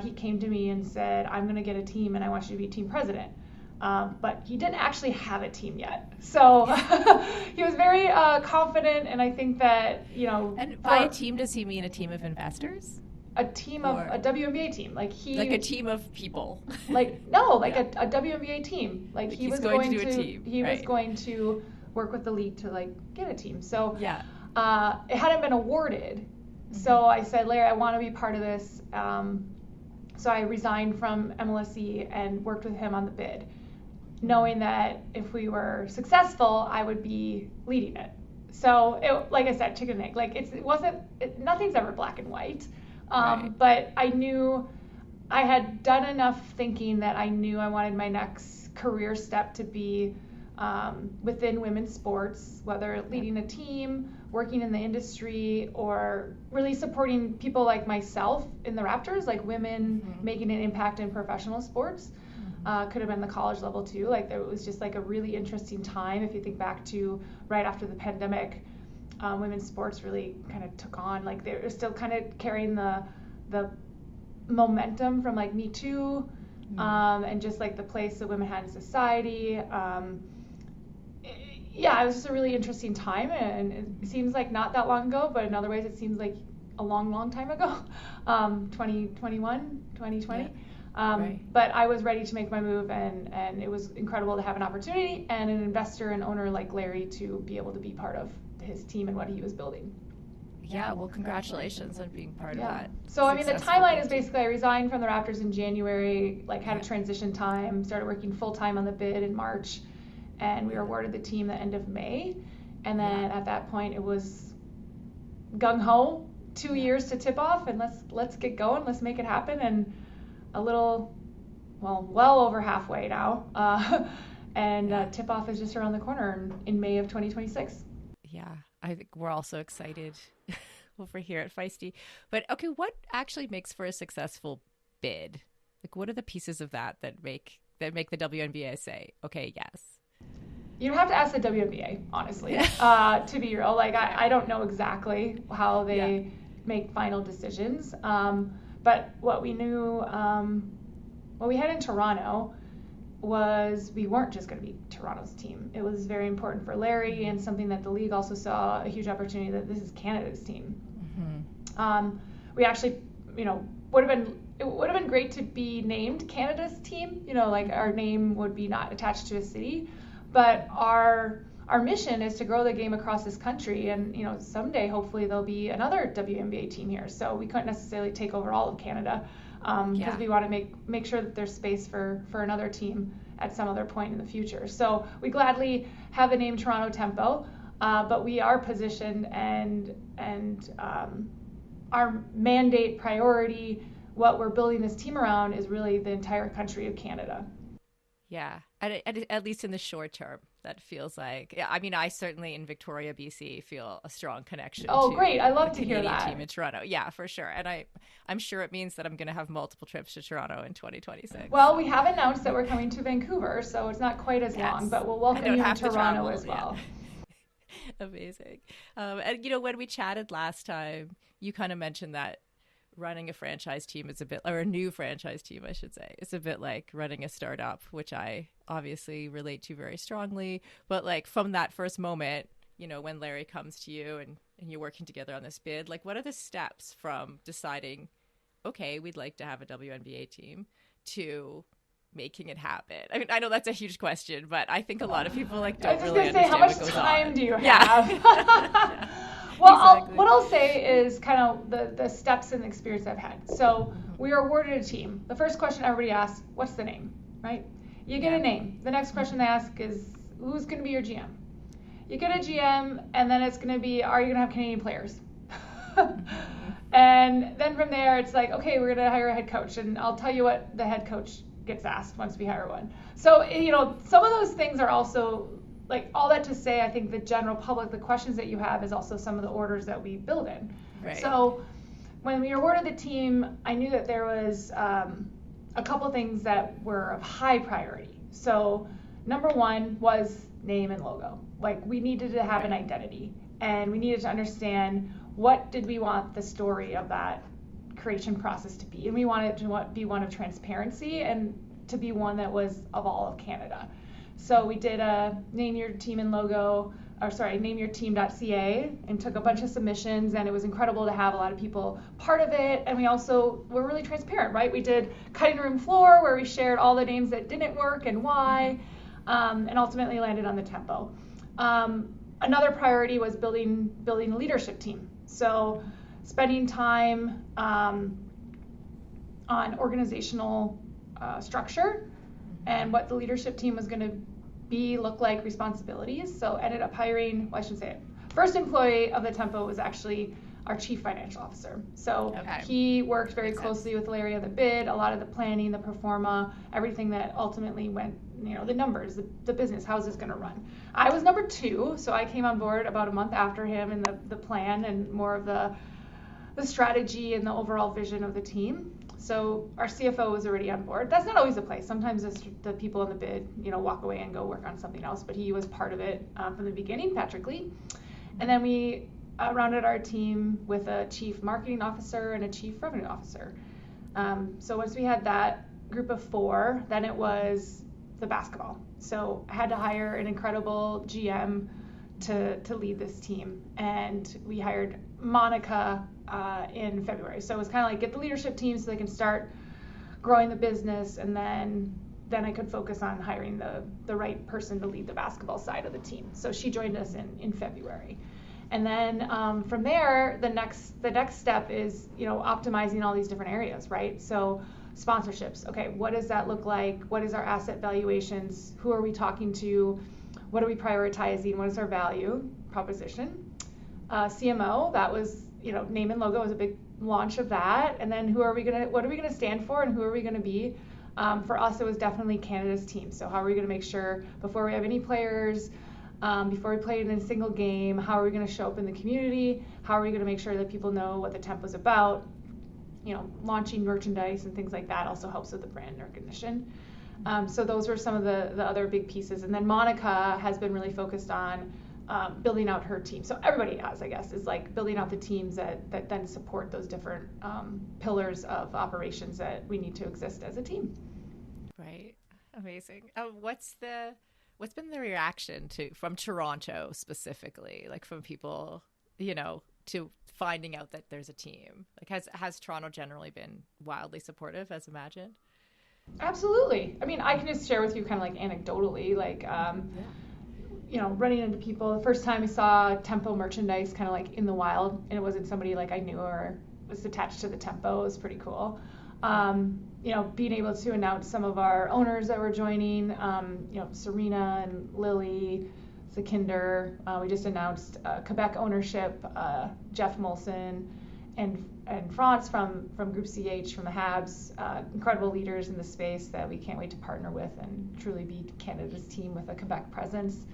he came to me and said, I'm going to get a team, and I want you to be team president. But he didn't actually have a team yet. So he was very confident, and I think that, And by a team, does he mean a team of investors? A team of a WNBA team, like a team of people. A WNBA team. Like he was going to do a team. He was going to work with the league to, like, get a team. So it hadn't been awarded. Mm-hmm. So I said, Larry, I want to be part of this. So I resigned from MLSE and worked with him on the bid, knowing that if we were successful, I would be leading it. So it, like I said, chicken and egg. Like nothing's ever black and white. But I knew I had done enough thinking that I knew I wanted my next career step to be within women's sports, whether leading a team, working in the industry, or really supporting people like myself in the Raptors, like women making an impact in professional sports. Could have been the college level too. Like, there was just like a really interesting time. If you think back to right after the pandemic, women's sports really kind of took on. Like, they were still kind of carrying the momentum from like Me Too, and just like the place that women had in society. It was just a really interesting time, and it seems like not that long ago, but in other ways it seems like a long time ago. 2021, 2020. But I was ready to make my move, and it was incredible to have an opportunity and an investor and owner like Larry to be able to be part of his team and what he was building. Yeah, well, congratulations on being part of that. So, I mean, the timeline is basically I resigned from the Raptors in January, like had a transition time, started working full-time on the bid in March, and we were awarded the team the end of May. And then at that point, it was gung-ho, 2 years to tip off, and let's get going, let's make it happen. And well over halfway now. Tip off is just around the corner in May of 2026. Yeah, I think we're also excited over here at Feisty. But okay, what actually makes for a successful bid? Like, what are the pieces of that make the WNBA say, okay, yes? You have to ask the WNBA, honestly, to be real. Like, I don't know exactly how they make final decisions. But what we knew, what we had in Toronto was we weren't just going to be Toronto's team. It was very important for Larry and something that the league also saw a huge opportunity that this is Canada's team. Mm-hmm. We actually, it would have been great to be named Canada's team. Like our name would be not attached to a city, but our mission is to grow the game across this country, and someday hopefully there'll be another WNBA team here. So we couldn't necessarily take over all of Canada. Because we want to make sure that there's space for another team at some other point in the future. So we gladly have the name Toronto Tempo, but we are positioned and our mandate priority, what we're building this team around, is really the entire country of Canada. Yeah, at least in the short term, that feels like. Yeah, I mean, I certainly in Victoria, BC, feel a strong connection. Oh, to great! I love the to hear Canadian that. Team in Toronto, yeah, for sure. And I'm sure it means that I'm going to have multiple trips to Toronto in 2026. Well, we have announced that we're coming to Vancouver, so it's not quite as long, but we'll welcome you to Toronto as well. Yeah. Amazing. And when we chatted last time, you kind of mentioned that running a franchise team is a new franchise team, I should say. It's a bit like running a startup, which I obviously relate to very strongly. But like from that first moment, when Larry comes to you and you're working together on this bid, like what are the steps from deciding, okay, we'd like to have a WNBA team, to making it happen? I mean, I know that's a huge question, but I think a lot of people don't really understand how much what goes time on. do you have? Yeah. Well, Exactly. what I'll say is kind of the steps and the experience I've had. So we are awarded a team. The first question everybody asks, what's the name, right? You get a name. The next question they ask is, who's going to be your GM? You get a GM, and then it's going to be, are you going to have Canadian players? And then from there, it's like, okay, we're going to hire a head coach. And I'll tell you what the head coach gets asked once we hire one. So, some of those things are also, like, all that to say, I think the general public, the questions that you have is also some of the orders that we build in. Right. So when we awarded the team, I knew that there was a couple things that were of high priority. So number one was name and logo. Like, we needed to have an identity, and we needed to understand what did we want the story of that creation process to be. And we wanted it to be one of transparency and to be one that was of all of Canada. So we did a name your team.ca, and took a bunch of submissions, and it was incredible to have a lot of people part of it. And we also were really transparent, right? We did cutting room floor where we shared all the names that didn't work and why, and ultimately landed on the Tempo. Another priority was building a leadership team. So spending time on organizational structure and what the leadership team was going to look like, responsibilities. So ended up hiring, well, I should say it, first employee of the Tempo was actually our chief financial officer. So he worked very closely with Larry on the bid, a lot of the planning, the pro forma, everything that ultimately went, the numbers, the business, how's this going to run. I was number 2, so I came on board about a month after him in the plan and more of the strategy and the overall vision of the team. So our CFO was already on board. That's not always the place. Sometimes the people in the bid, walk away and go work on something else. But he was part of it from the beginning, Patrick Lee. And then we rounded our team with a chief marketing officer and a chief revenue officer. So once we had that group of 4, then it was the basketball. So I had to hire an incredible GM to lead this team. And we hired Monica in February. So it was kind of like get the leadership team so they can start growing the business, and then I could focus on hiring the right person to lead the basketball side of the team. So she joined us in February. And then from there, the next step is, optimizing all these different areas, right? So sponsorships. Okay, what does that look like? What is our asset valuations? Who are we talking to? What are we prioritizing? What is our value proposition? CMO, that was, name and logo was a big launch of that. And then what are we gonna stand for, and who are we gonna be? For us, it was definitely Canada's team. So how are we gonna make sure before we have any players, before we play in a single game, how are we gonna show up in the community? How are we gonna make sure that people know what the Tempo's about? Launching merchandise and things like that also helps with the brand recognition. So those were some of the other big pieces. And then Monica has been really focused on building out her team. So everybody has, I guess, is like building out the teams that then support those different pillars of operations that we need to exist as a team. Right. Amazing. What's been the reaction from Toronto specifically, like from people, to finding out that there's a team? Like has Toronto generally been wildly supportive as imagined? Absolutely. I mean, I can just share with you kind of like anecdotally, like, running into people. The first time we saw Tempo merchandise kind of like in the wild, and it wasn't somebody like I knew or was attached to the Tempo, was pretty cool. Being able to announce some of our owners that were joining, Serena and Lily, Zakinder. We just announced Quebec ownership, Jeff Molson and France from Group CH, from the Habs, incredible leaders in the space that we can't wait to partner with and truly be Canada's team with a Quebec presence.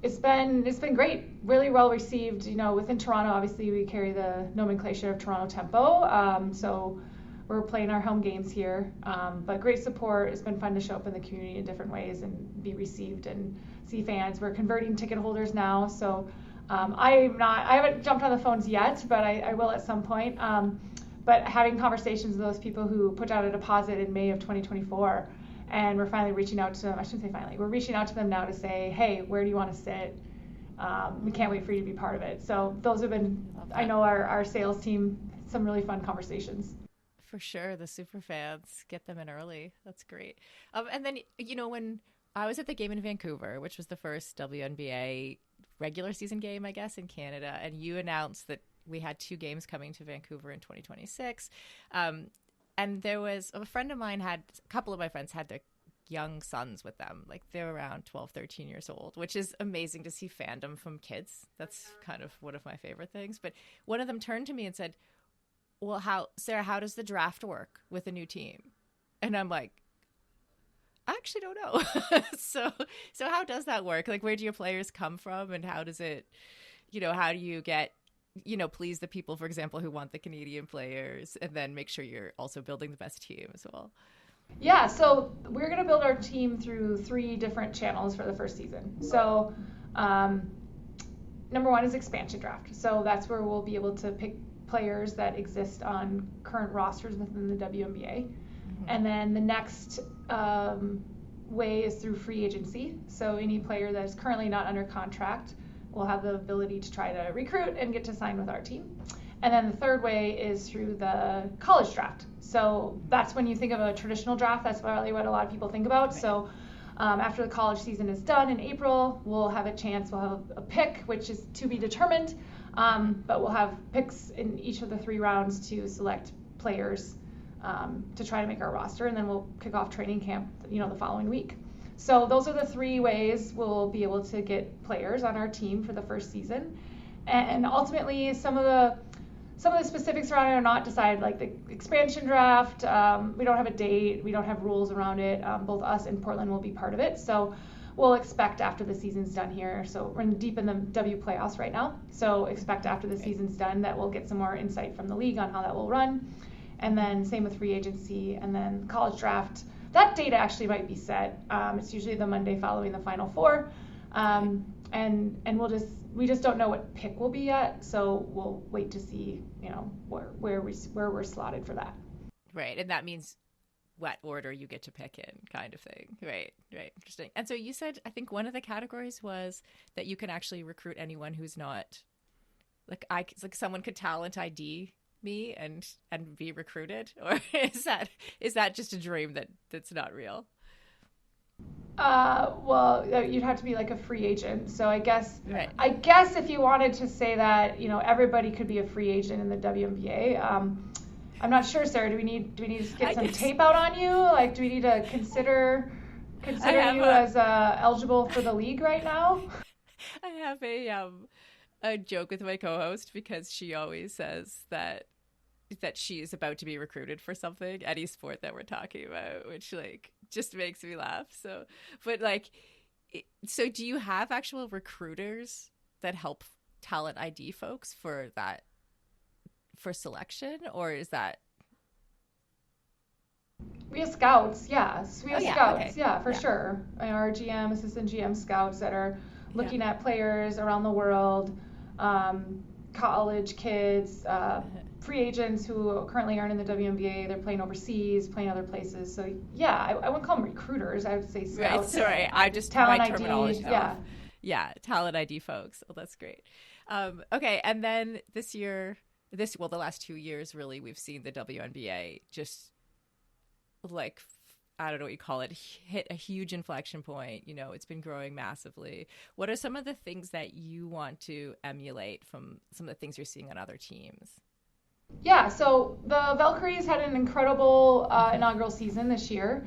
It's been great, really well received. Within Toronto, obviously we carry the nomenclature of Toronto Tempo, so we're playing our home games here. But great support. It's been fun to show up in the community in different ways and be received and see fans. We're converting ticket holders now, so I haven't jumped on the phones yet, but I will at some point. But having conversations with those people who put down a deposit in May of 2024, and we're finally reaching out to them. I shouldn't say finally. We're reaching out to them now to say, hey, where do you want to sit? We can't wait for you to be part of it. So those have been, I know our sales team, some really fun conversations. For sure, the super fans, get them in early. That's great. And then, when I was at the game in Vancouver, which was the first WNBA regular season game, I guess, in Canada, and you announced that we had 2 games coming to Vancouver in 2026. And there was a friend of mine a couple of my friends had their young sons with them. Like they're around 12, 13 years old, which is amazing to see fandom from kids. That's kind of one of my favorite things. But one of them turned to me and said, well, Sarah, how does the draft work with a new team? And I'm like, I actually don't know. So how does that work? Like, where do your players come from, and how does it, how do you get, please the people, for example, who want the Canadian players, and then make sure you're also building the best team as well? Yeah, so we're going to build our team through 3 different channels for the first season. So number 1 is expansion draft. So that's where we'll be able to pick players that exist on current rosters within the WNBA. Mm-hmm. And then the next way is through free agency. So any player that is currently not under contract will have the ability to try to recruit and get to sign with our team. And then the third way is through the college draft. So that's when you think of a traditional draft. That's really what a lot of people think about. Right. So after the college season is done in April, we'll have a pick, which is to be determined. But we'll have picks in each of the 3 rounds to select players to try to make our roster, and then we'll kick off training camp, the following week. So those are the 3 ways we'll be able to get players on our team for the first season. And ultimately, some of the specifics around it are not decided, like the expansion draft. We don't have a date. We don't have rules around it. Both us and Portland will be part of it. So we'll expect after the season's done here. So we're deep in the W playoffs right now. So expect after the season's done that we'll get some more insight from the league on how that will run. And then same with free agency, and then college draft. That date actually might be set. It's usually the Monday following the Final Four. And we just don't know what pick will be yet. So we'll wait to see, where we're slotted for that. Right. And that means what order you get to pick in, kind of thing. Right. Interesting. And so you said, I think one of the categories was that you can actually recruit anyone who's not like someone could talent ID me and be recruited, or is that just a dream that's not real? Well, you'd have to be like a free agent. So I guess Right. If you wanted to say that, everybody could be a free agent in the WNBA. I'm not sure, Sarah. Do we need to get some tape out on you? Like, do we need to consider you as eligible for the league right now? I have a joke with my co-host because she always says that she is about to be recruited for something, any sport that we're talking about, which like just makes me laugh. So, but like, so do you have actual recruiters that help talent ID folks for selection, or is that? We have scouts, yes. We have scouts, okay. yeah, for sure. Our GM, assistant GM scouts that are looking at players around the world, college kids, free agents who currently aren't in the WNBA. They're playing overseas, playing other places. So yeah, I wouldn't call them recruiters. I would say scouts. Right, sorry, I just talent my ID, terminology. yeah. Yeah, talent ID folks. Oh, that's great. Okay, and then the last 2 years, really, we've seen the WNBA just like, I don't know what you call it, hit a huge inflection point. It's been growing massively. What are some of the things that you want to emulate from some of the things you're seeing on other teams? Yeah, so the Valkyries had an incredible inaugural season this year.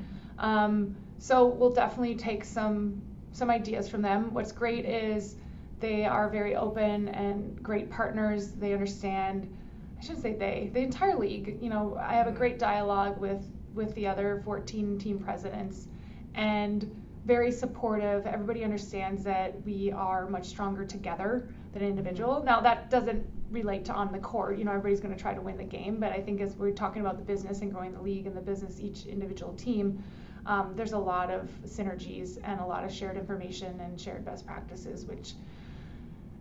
So we'll definitely take some ideas from them. What's great is they are very open and great partners. They understand, I shouldn't say the entire league. I have a great dialogue with the other 14 team presidents, and very supportive. Everybody understands that we are much stronger together than individual. Now that doesn't relate to on the court. Everybody's going to try to win the game, but I think as we're talking about the business and growing the league and the business, each individual team, there's a lot of synergies and a lot of shared information and shared best practices, which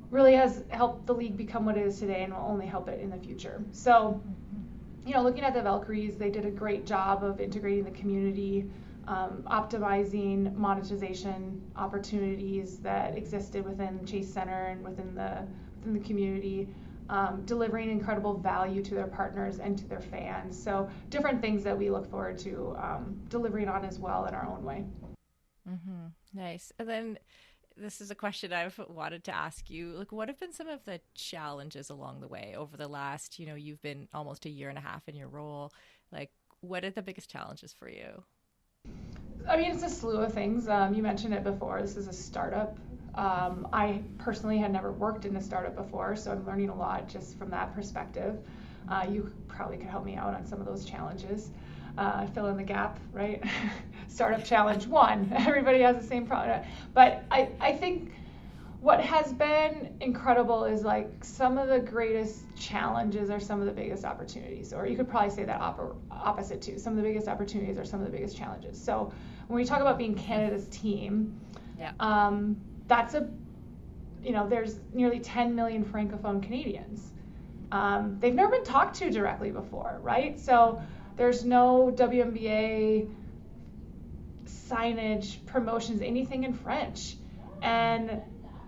really has helped the league become what it is today and will only help it in the future. So, looking at the Valkyries, they did a great job of integrating the community, optimizing monetization opportunities that existed within Chase Center and within the community, delivering incredible value to their partners and to their fans. So different things that we look forward to delivering on as well in our own way. Mm-hmm. Nice. And then this is a question I've wanted to ask you. Like, what have been some of the challenges along the way over the last, you've been almost a year and a half in your role. Like, what are the biggest challenges for you? I mean, it's a slew of things. You mentioned it before. This is a startup. I personally had never worked in a startup before, so I'm learning a lot just from that perspective. You probably could help me out on some of those challenges. Fill in the gap, right? Startup challenge 1. Everybody has the same problem. But I think what has been incredible is like some of the greatest challenges are some of the biggest opportunities. Or you could probably say that opposite too. Some of the biggest opportunities are some of the biggest challenges. So when we talk about being Canada's team, that's there's nearly 10 million Francophone Canadians. They've never been talked to directly before, right? So there's no WNBA signage, promotions, anything in French. And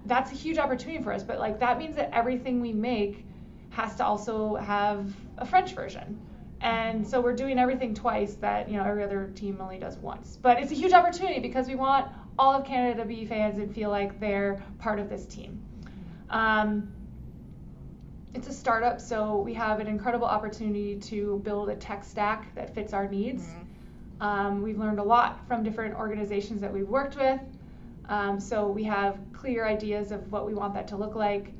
that's a huge opportunity for us. But like that means that everything we make has to also have a French version. And so we're doing everything twice that, every other team only does once. But it's a huge opportunity because we want all of Canada to be fans and feel like they're part of this team. It's a startup, so we have an incredible opportunity to build a tech stack that fits our needs. We've learned a lot from different organizations that we've worked with. So we have clear ideas of what we want that to look like.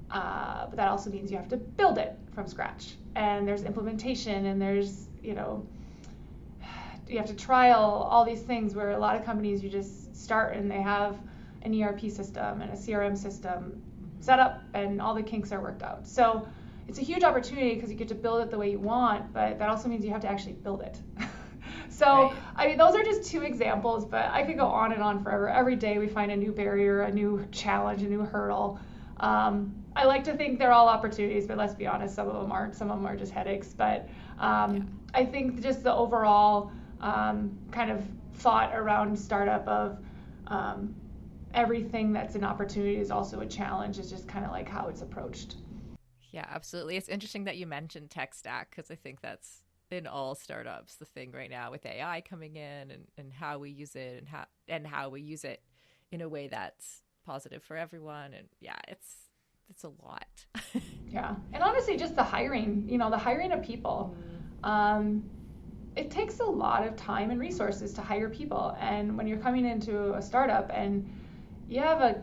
But that also means you have to build it from scratch. And there's implementation, and there's, you have to trial all these things where a lot of companies you just start and they have an ERP system and a CRM system set up and all the kinks are worked out. So it's a huge opportunity because you get to build it the way you want, but that also means you have to actually build it. So, right. I mean, those are just 2 examples, but I could go on and on forever. Every day we find a new barrier, a new challenge, a new hurdle. I like to think they're all opportunities, but let's be honest, some of them aren't. Some of them are just headaches. But I think just the overall kind of thought around startup of everything that's an opportunity is also a challenge is just kind of like how it's approached. Yeah, absolutely. It's interesting that you mentioned tech stack because I think that's in all startups, the thing right now with AI coming in and how we use it and how we use it in a way that's positive for everyone. And yeah, it's a lot. Yeah. And honestly, just the hiring, the hiring of people. It takes a lot of time and resources to hire people. And when you're coming into a startup and you have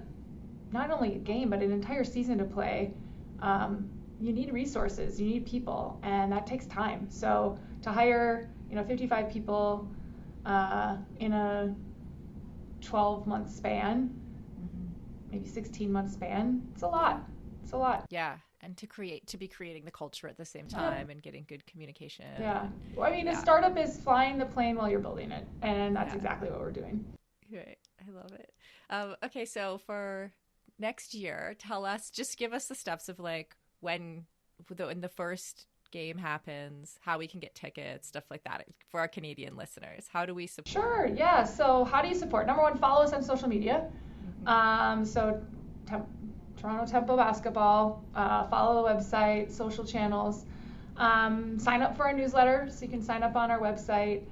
not only a game, but an entire season to play, you need resources, you need people, and that takes time. So to hire, 55 people in a 12-month span, maybe 16-month span, it's a lot. It's a lot. Yeah, and to be creating the culture at the same time and getting good communication. Yeah. Well, a startup is flying the plane while you're building it, and that's exactly what we're doing. Right. I love it. Okay, so for next year, just give us the steps of like when the first game happens, how we can get tickets, stuff like that for our Canadian listeners. How do we support? Sure, yeah. So how do you support? Number one, follow us on social media. Toronto Tempo Basketball, follow the website, social channels, sign up for our newsletter, so you can sign up on our website.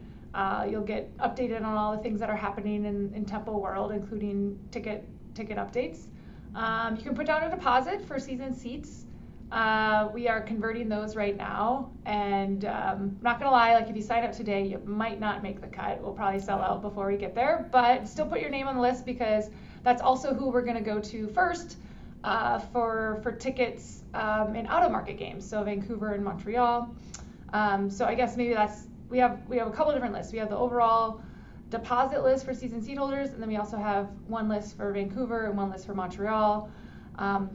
You'll get updated on all the things that are happening in Tempo World, including ticket updates. You can put down a deposit for season seats. We are converting those right now, and not gonna lie, like if you sign up today, you might not make the cut. We'll probably sell out before we get there, but still put your name on the list because that's also who we're gonna go to first for tickets in out-of-market games, so Vancouver and Montreal. So I guess maybe we have a couple of different lists. We have the overall deposit list for season seat holders, and then we also have one list for Vancouver and one list for Montreal.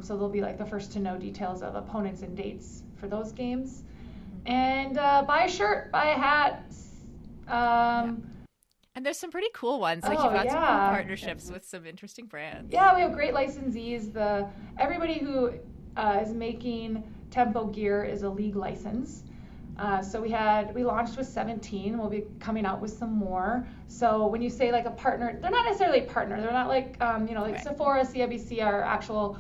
So they'll be like the first to know details of opponents and dates for those games. And buy a shirt, buy a hat. And there's some pretty cool ones. Like you've got some cool partnerships with some interesting brands. Yeah, we have great licensees. Everybody who is making Tempo gear is a league license. So we launched with 17. We'll be coming out with some more. So when you say like a partner, they're not necessarily a partner. They're not like like Sephora, CIBC are actual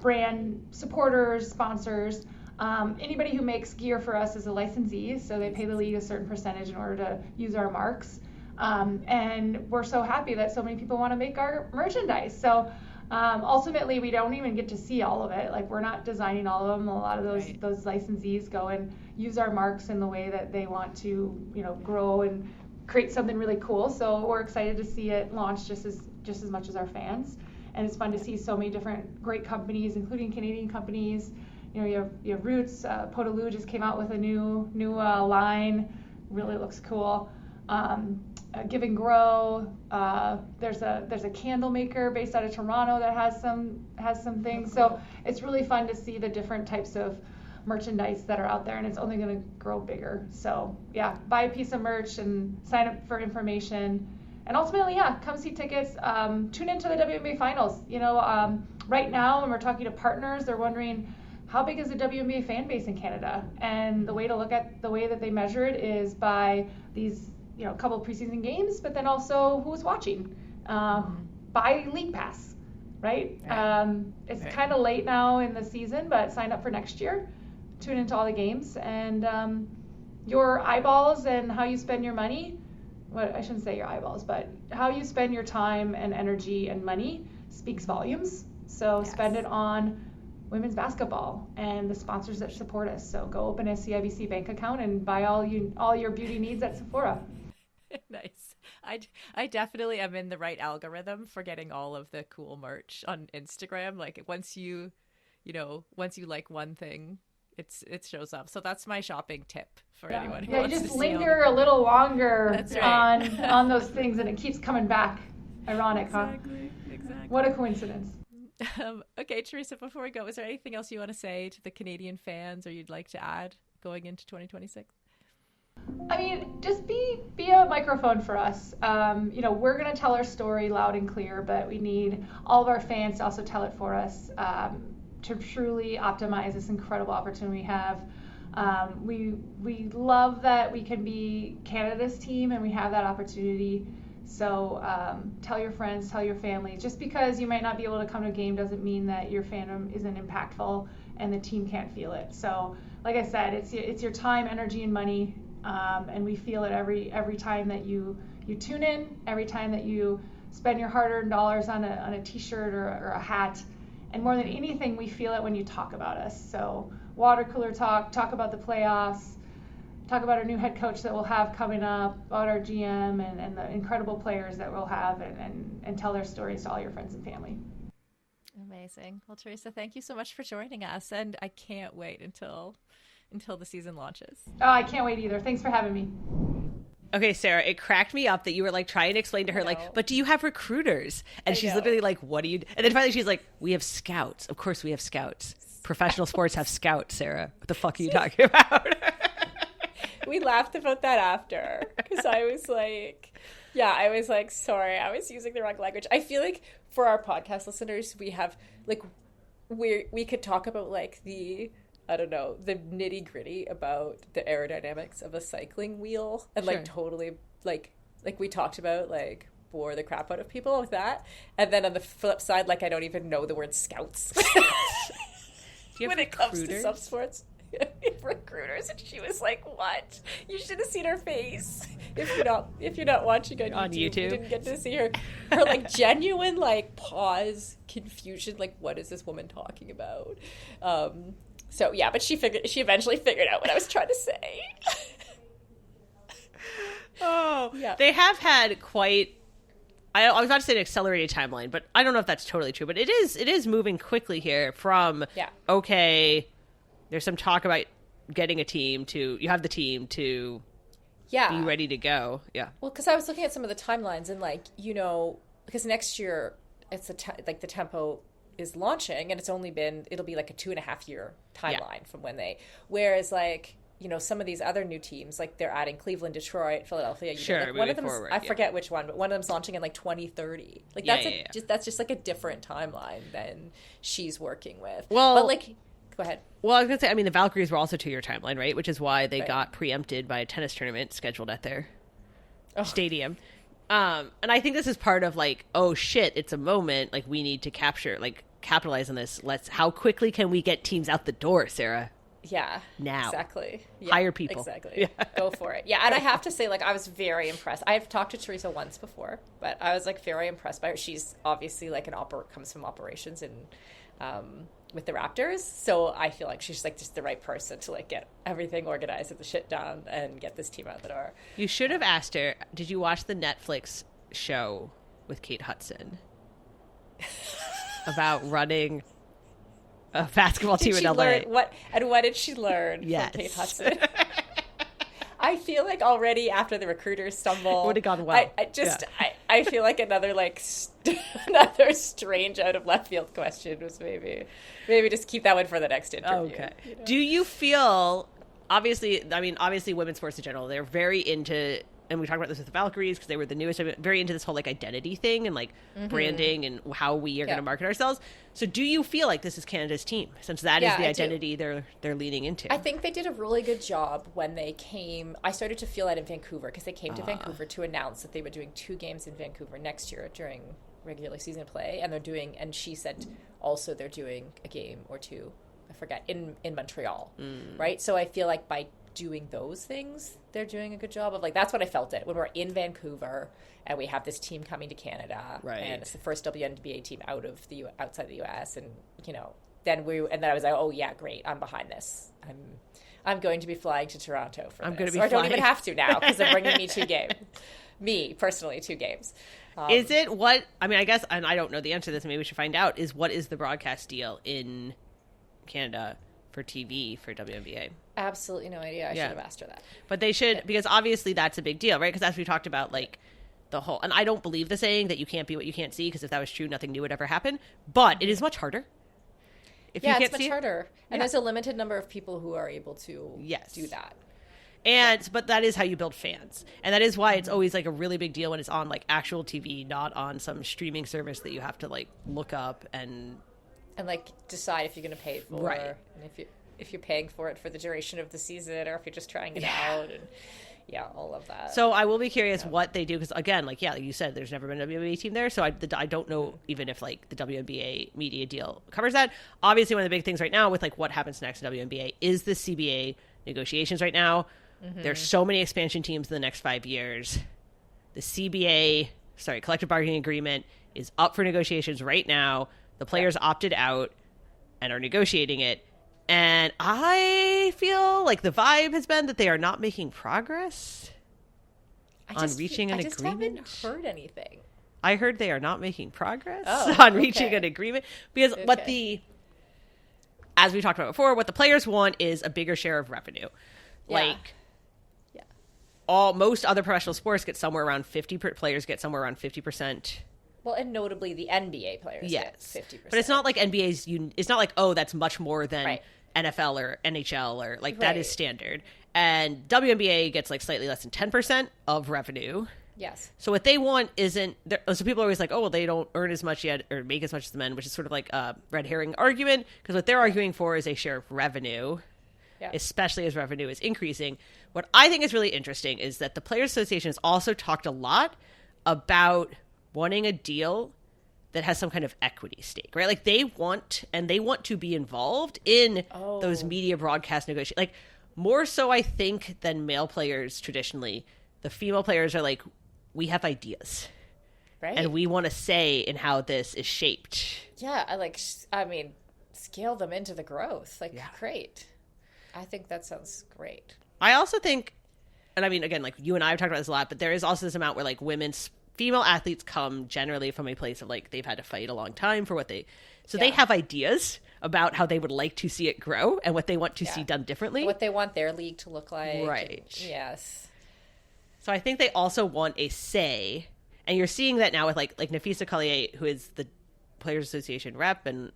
brand supporters, sponsors. Anybody who makes gear for us is a licensee, so they pay the league a certain percentage in order to use our marks. And we're so happy that so many people want to make our merchandise. So ultimately, we don't even get to see all of it. Like we're not designing all of them. A lot of those licensees go and use our marks in the way that they want to, grow and create something really cool. So we're excited to see it launch just as much as our fans. And it's fun to see so many different great companies, including Canadian companies. You have Roots. Podaloo just came out with a new line. Really looks cool. Give and Grow. There's a candle maker based out of Toronto that has some things. So it's really fun to see the different types of merchandise that are out there, and it's only going to grow bigger. So yeah, buy a piece of merch and sign up for information. And ultimately, come see tickets. Tune into the WNBA finals. Right now, when we're talking to partners, they're wondering how big is the WNBA fan base in Canada? And the way to look at the way that they measure it is by these a couple of preseason games, but then also who's watching. Buy League Pass, right? It's kind of late now in the season, but sign up for next year. Tune into all the games, and your eyeballs and how you spend your money. Well, I shouldn't say your eyeballs, but how you spend your time and energy and money speaks volumes. So spend it on women's basketball and the sponsors that support us. So go open a CIBC bank account and buy all your beauty needs at Sephora. Nice. I definitely am in the right algorithm for getting all of the cool merch on Instagram. Like once you like one thing, it shows up. So that's my shopping tip for anyone who wants you to just linger a little longer on those things, and it keeps coming back. Ironic, exactly. What a coincidence. Okay, Teresa, before we go, is there anything else you want to say to the Canadian fans or you'd like to add going into 2026? Just be a microphone for us. We're going to tell our story loud and clear, but we need all of our fans to also tell it for us to truly optimize this incredible opportunity we have. We love that we can be Canada's team and we have that opportunity. So tell your friends, tell your family. Just because you might not be able to come to a game doesn't mean that your fandom isn't impactful and the team can't feel it. So like I said, it's your time, energy, and money. And we feel it every time that you tune in, every time that you spend your hard-earned dollars on a t-shirt or a hat. And more than anything, we feel it when you talk about us. So water cooler talk about the playoffs, talk about our new head coach that we'll have coming up, about our GM and the incredible players that we'll have, and tell their stories to all your friends and family. Amazing. Well, Teresa, thank you so much for joining us, and I can't wait until the season launches. Oh, I can't wait either. Thanks for having me. Okay, Sarah, it cracked me up that you were like trying to explain to her, like, but do you have recruiters? And she's literally like, what do you? And then finally she's like, we have scouts. Of course we have scouts. Professional sports have scouts, Sarah. What the fuck are you talking about? We laughed about that after, because I was like, sorry, I was using the wrong language. I feel like for our podcast listeners, we have like, we could talk about like the nitty gritty about the aerodynamics of a cycling wheel, and like totally like we talked about, like, bore the crap out of people with that. And then on the flip side, like, I don't even know the word scouts when it comes to some sports. Recruiters. And she was like, what? You should have seen her face. If you're not watching on YouTube, you didn't get to see her like genuine like pause, confusion, like, what is this woman talking about? So yeah, but she eventually figured out what I was trying to say. Oh yeah, they have had quite. I was about to say an accelerated timeline, but I don't know if that's totally true. But it is moving quickly here from okay, there's some talk about getting a team to you have the team to be ready to go. Yeah. Well, because I was looking at some of the timelines and like, you know, because next year it's the Tempo is launching, and it'll be like a 2.5 year timeline from when whereas like, you know, some of these other new teams, like they're adding Cleveland, Detroit, Philadelphia. Like one of them, I forget which one, but one of them's launching in like 2030. Like that's just like a different timeline than she's working with. Well, but like, go ahead. Well, I was gonna say, I mean, the Valkyries were also 2-year timeline, right? Which is why they got preempted by a tennis tournament scheduled at their stadium. And I think this is part of like, oh shit, it's a moment, like we need to capitalize on this. How quickly can we get teams out the door, Sarah? Yeah. Now. Exactly. Yeah, hire people. Exactly. Yeah. Go for it. Yeah. And I have to say, like, I was very impressed. I've talked to Teresa once before, but I was like very impressed by her. She's obviously like comes from operations and with the Raptors. So I feel like she's like just the right person to like get everything organized, get the shit done, and get this team out the door. You should have asked her, did you watch the Netflix show with Kate Hudson about running a basketball team in LA? What did she learn from Kate Hudson? I feel like already after the recruiters stumble, would have gone well. I feel like another like another strange out of left field question was maybe just keep that one for the next interview. Okay. You know? Do you feel obviously women's sports in general, they're very into, and we talked about this with the Valkyries because they were the newest, very into this whole like identity thing and like branding and how we are going to market ourselves. So do you feel like this is Canada's team, since that is the identity they're leaning into? I think they did a really good job when they came. I started to feel that in Vancouver because they came to Vancouver to announce that they were doing 2 games in Vancouver next year during regular season play, and she said also they're doing a game or 2, I forget, in Montreal, right? So I feel like by doing those things, they're doing a good job of like, that's what I felt it when we're in Vancouver and we have this team coming to Canada, right? And it's the first WNBA team outside the US, and you know, then I was like, oh yeah, great, I'm behind this. I'm going to be flying to Toronto for this. I don't even have to now because they're bringing me 2 games. Me personally, 2 games. Is it what? I mean, I guess, and I don't know the answer to this. Maybe we should find out. What is the broadcast deal in Canada for TV for WNBA? Absolutely no idea. I should have asked her that. But they should, because obviously that's a big deal, right? Because as we talked about, like the whole, and I don't believe the saying that you can't be what you can't see, because if that was true, nothing new would ever happen. But it is much harder. It's much harder. And there's a limited number of people who are able to do that. But that is how you build fans. And that is why it's always like a really big deal when it's on like actual TV, not on some streaming service that you have to like look up and like decide if you're going to pay for, right? And if you're paying for it for the duration of the season, or if you're just trying it out, and all of that. So I will be curious what they do, because again, like like you said, there's never been a WNBA team there, so I don't know even if like the WNBA media deal covers that. Obviously, one of the big things right now with like what happens next in WNBA is the CBA negotiations right now. There's so many expansion teams in the next 5 years. The collective bargaining agreement is up for negotiations right now. The players opted out and are negotiating it. And I feel like the vibe has been that they are not making progress on reaching an agreement. I just haven't heard anything. I heard they are not making progress on reaching an agreement. Because as we talked about before, what the players want is a bigger share of revenue. Most other professional sports get somewhere around 50%. Well, and notably the NBA players get 50%. But it's not like NBA's, it's not like, oh, that's much more than NFL or NHL or that is standard. And WNBA gets slightly less than 10% of revenue. Yes. So what they want isn't, so people are always like, oh, well, they don't earn as much yet or make as much as the men, which is sort of like a red herring argument, because what they're arguing for is a share of revenue, especially as revenue is increasing. What I think is really interesting is that the Players Association has also talked a lot about wanting a deal that has some kind of equity stake, right? They want to be involved in those media broadcast negotiations. More so, I think, than male players traditionally. The female players are we have ideas. Right. And we want to say in how this is shaped. Yeah, scale them into the growth. Great. I think that sounds great. I also think, and again, you and I have talked about this a lot, but there is also this amount where female athletes come generally from a place of they've had to fight a long time for what they have ideas about how they would like to see it grow and what they want to see done differently. What they want their league to look like. Right. Yes. So I think they also want a say, and you're seeing that now with Nafisa Collier, who is the Players Association rep, and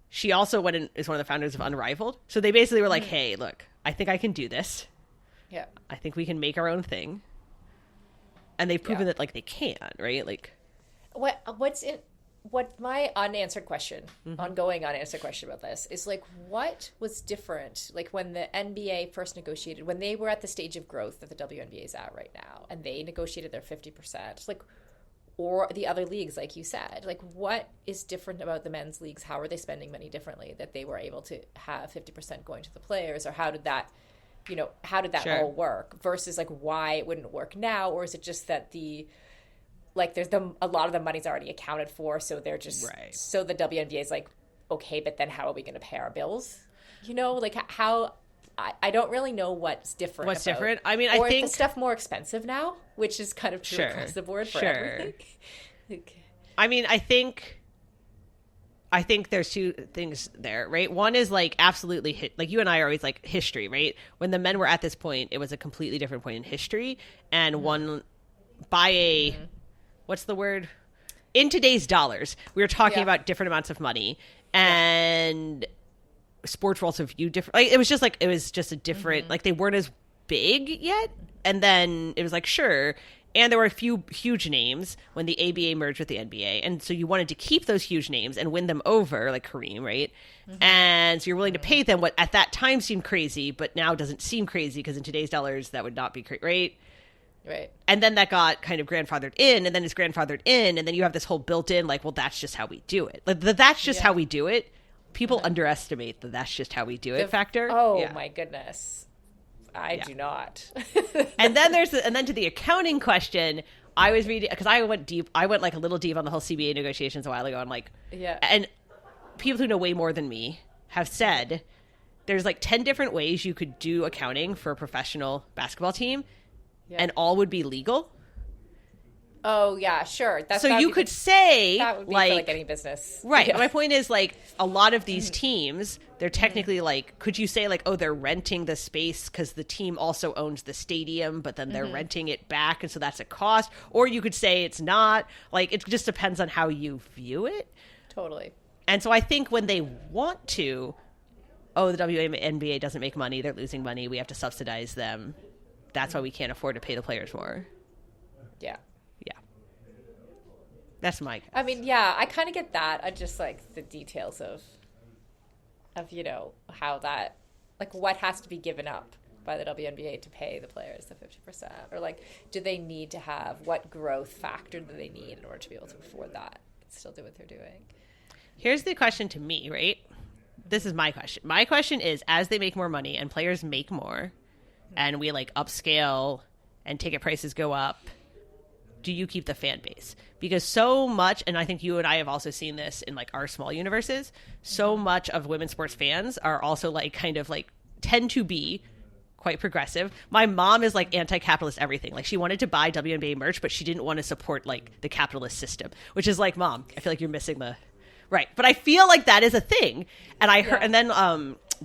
she also is one of the founders of Unrivaled. So they basically were hey, look, I think I can do this. Yeah. I think we can make our own thing. And they've proven that they can, right? What my unanswered question, ongoing unanswered question about this is what was different when the NBA first negotiated, when they were at the stage of growth that the WNBA is at right now, and they negotiated their 50%, or the other leagues, like you said, what is different about the men's leagues? How are they spending money differently that they were able to have 50% going to the players, or how did that all work versus why it wouldn't work now? Or is it just that there's a lot of the money's already accounted for, so they're just so the WNBA is okay, but then how are we going to pay our bills? How I don't really know what's different. What's different? I think is the stuff more expensive now, which is kind of true across the board for everything. I think there's two things there, right? One is absolutely you and I are always history, right? When the men were at this point, it was a completely different point in history, and one by a what's the word? In today's dollars, we were talking about different amounts of money, and sports were also viewed different. It was just a different, they weren't as big yet. And then it was sure. And there were a few huge names when the ABA merged with the NBA. And so you wanted to keep those huge names and win them over, like Kareem, right? And so you're willing to pay them what at that time seemed crazy, but now doesn't seem crazy because in today's dollars, that would not be crazy, right? Right. And then that got kind of grandfathered in, and then it's grandfathered in, and then you have this whole built-in, well, that's just how we do it. That's just how we do it. People underestimate the that's just how we do it factor. Oh, my goodness. I do not. And then to the accounting question, I was reading, because I went deep. I went a little deep on the whole CBA negotiations a while ago. I'm and people who know way more than me have said there's 10 different ways you could do accounting for a professional basketball team. Yeah. And all would be legal. Oh, yeah, sure. So you could say... That would be for any business. Right. Yeah. My point is, a lot of these teams, they're technically, could you say, they're renting the space because the team also owns the stadium, but then they're renting it back, and so that's a cost? Or you could say it's not. It just depends on how you view it. Totally. And so I think when they want to, the WNBA doesn't make money, they're losing money, we have to subsidize them. That's why we can't afford to pay the players more. Yeah. Yeah. That's my guess. I kind of get that. I just the details of how that, what has to be given up by the WNBA to pay the players the 50%? Or do they need to have, what growth factor do they need in order to be able to afford that and still do what they're doing? Here's the question to me, right? This is my question. My question is, as they make more money and players make more, and we like upscale and ticket prices go up, do you keep the fan base? Because so much, and I think you and I have also seen this in like our small universes, so much of women's sports fans are also like kind of like tend to be quite progressive. My mom is like anti-capitalist everything. Like she wanted to buy WNBA merch, but she didn't want to support like the capitalist system, which is like, Mom, I feel like you're missing the right. But I feel like that is a thing. And I heard, and then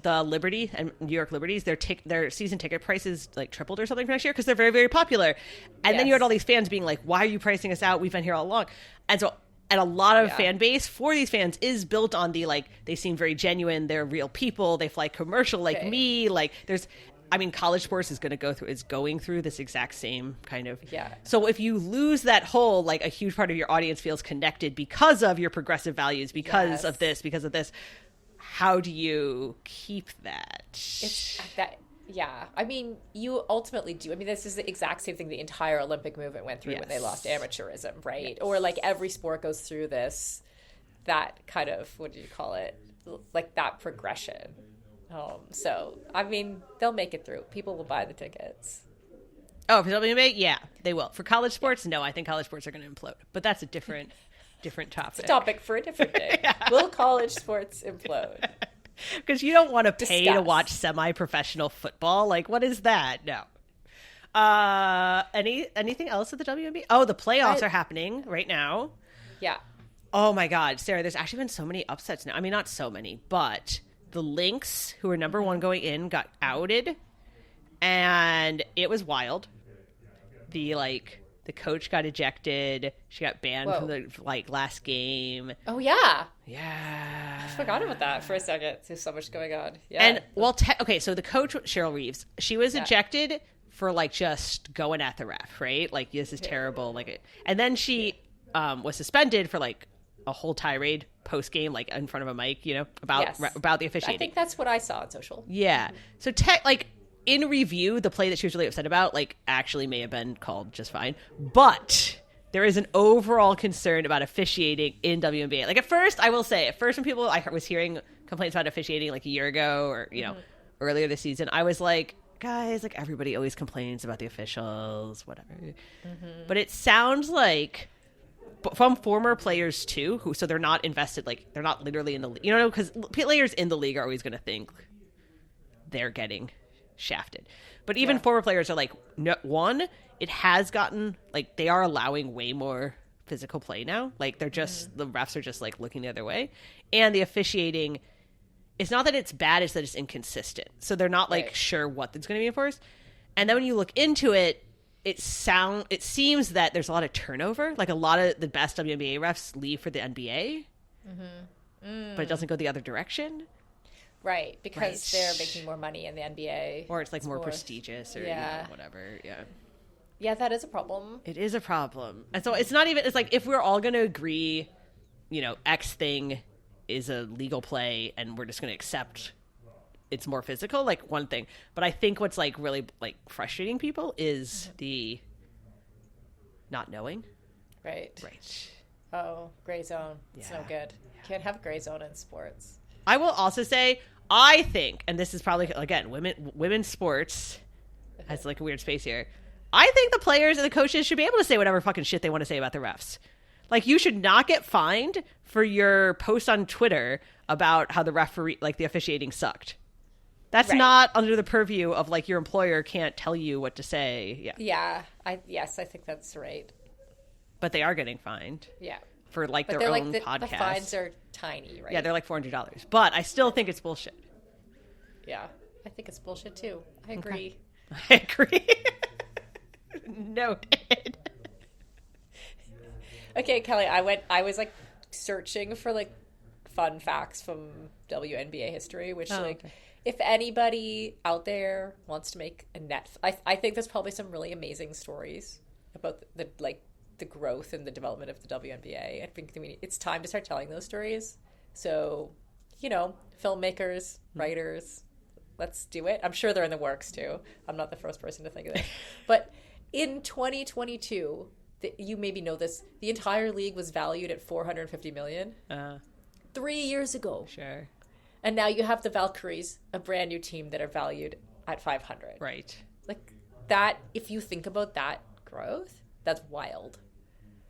the Liberty and New York Liberties, their season ticket prices like tripled or something for next year because they're very, very popular. And then you had all these fans being like, why are you pricing us out? We've been here all along. And so, and a lot of fan base for these fans is built on the like, they seem very genuine. They're real people. They fly commercial like me. Like there's, I mean, college sports is going through this exact same kind of. Yeah. So if you lose that whole, like a huge part of your audience feels connected because of your progressive values, because of this, how do you keep that? It's that. Yeah. I mean, you ultimately do. I mean, this is the exact same thing the entire Olympic movement went through when they lost amateurism, right? Or like every sport goes through that kind of, what do you call it? Like that progression. So, I mean, they'll make it through. People will buy the tickets. Oh, for WNBA? Yeah, they will. For college sports? No, I think college sports are going to implode. But that's a different topic. It's a topic for a different day. Will college sports implode? Because you don't want to pay to watch semi-professional football. Like, what is that? No. Anything else with the WNBA? Oh, the playoffs are happening right now. Yeah. Oh, my God. Sarah, there's actually been so many upsets now. I mean, not so many, but the Lynx, who were number one going in, got outed, and it was wild. The coach got ejected. She got banned from the last game. Oh yeah, yeah. I forgot about that for a second. There's so much going on. Yeah. And okay, so the coach Cheryl Reeves, she was ejected for just going at the ref, right? Like this is terrible. And then she was suspended for a whole tirade post game, in front of a mic, about the officiating. I think that's what I saw on social. Yeah. So in review, the play that she was really upset about, actually may have been called just fine. But there is an overall concern about officiating in WNBA. At first, I will say, when people I was hearing complaints about officiating a year ago or earlier this season, I was like, guys, everybody always complains about the officials, whatever. Mm-hmm. But it sounds like from former players too, so they're not invested, they're not literally in the league, because players in the league are always going to think they're getting shafted. But even former players are no, one, it has gotten they are allowing way more physical play now. They're just the refs are just looking the other way, and the officiating, it's not that it's bad, it's that it's inconsistent. So they're not sure what that's going to be enforced. And then when you look into it, it seems that there's a lot of turnover. A lot of the best WNBA refs leave for the NBA, but it doesn't go the other direction. Right, because they're making more money in the NBA. Or it's more prestigious or whatever. Yeah. Yeah, that is a problem. It is a problem. And so it's not even, it's if we're all going to agree, X thing is a legal play and we're just going to accept it's more physical, one thing. But I think what's really frustrating people is the not knowing. Right. Right. Oh, gray zone. It's no good. Can't have gray zone in sports. I will also say, I think, and this is probably, again, women's sports has a weird space here. I think the players and the coaches should be able to say whatever fucking shit they want to say about the refs. You should not get fined for your post on Twitter about how the referee, the officiating sucked. That's not under the purview of your employer can't tell you what to say. Yeah. Yeah. I think that's right. But they are getting fined. Yeah. For their own podcast. The fines are tiny, right? Yeah, they're $400. But I still think it's bullshit. Yeah. I think it's bullshit too. I agree. Okay. I agree. Noted. Okay, Kelly, I was searching for fun facts from WNBA history, which if anybody out there wants to make a I think there's probably some really amazing stories about the growth and the development of the WNBA. I think it's time to start telling those stories. So, filmmakers, writers, let's do it. I'm sure they're in the works too. I'm not the first person to think of this. But in 2022, you maybe know this, the entire league was valued at $450 million. 3 years ago. Sure. And now you have the Valkyries, a brand new team that are valued at $500. Right. Like that, if you think about that growth, that's wild.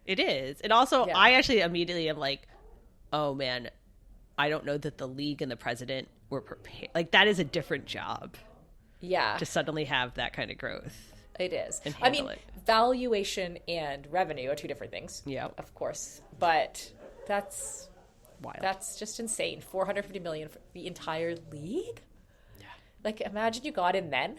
It is. And also, Yeah. I actually immediately am like, oh man, I don't know that the league and the president were prepared. Like, that is a different job Yeah, to suddenly have that kind of growth. it is. And I mean, handle it. valuation and revenue are two different things. Yeah. Of course. But that's Wild. That's just insane. 450 million for the entire league? Yeah. Like, imagine you got in then.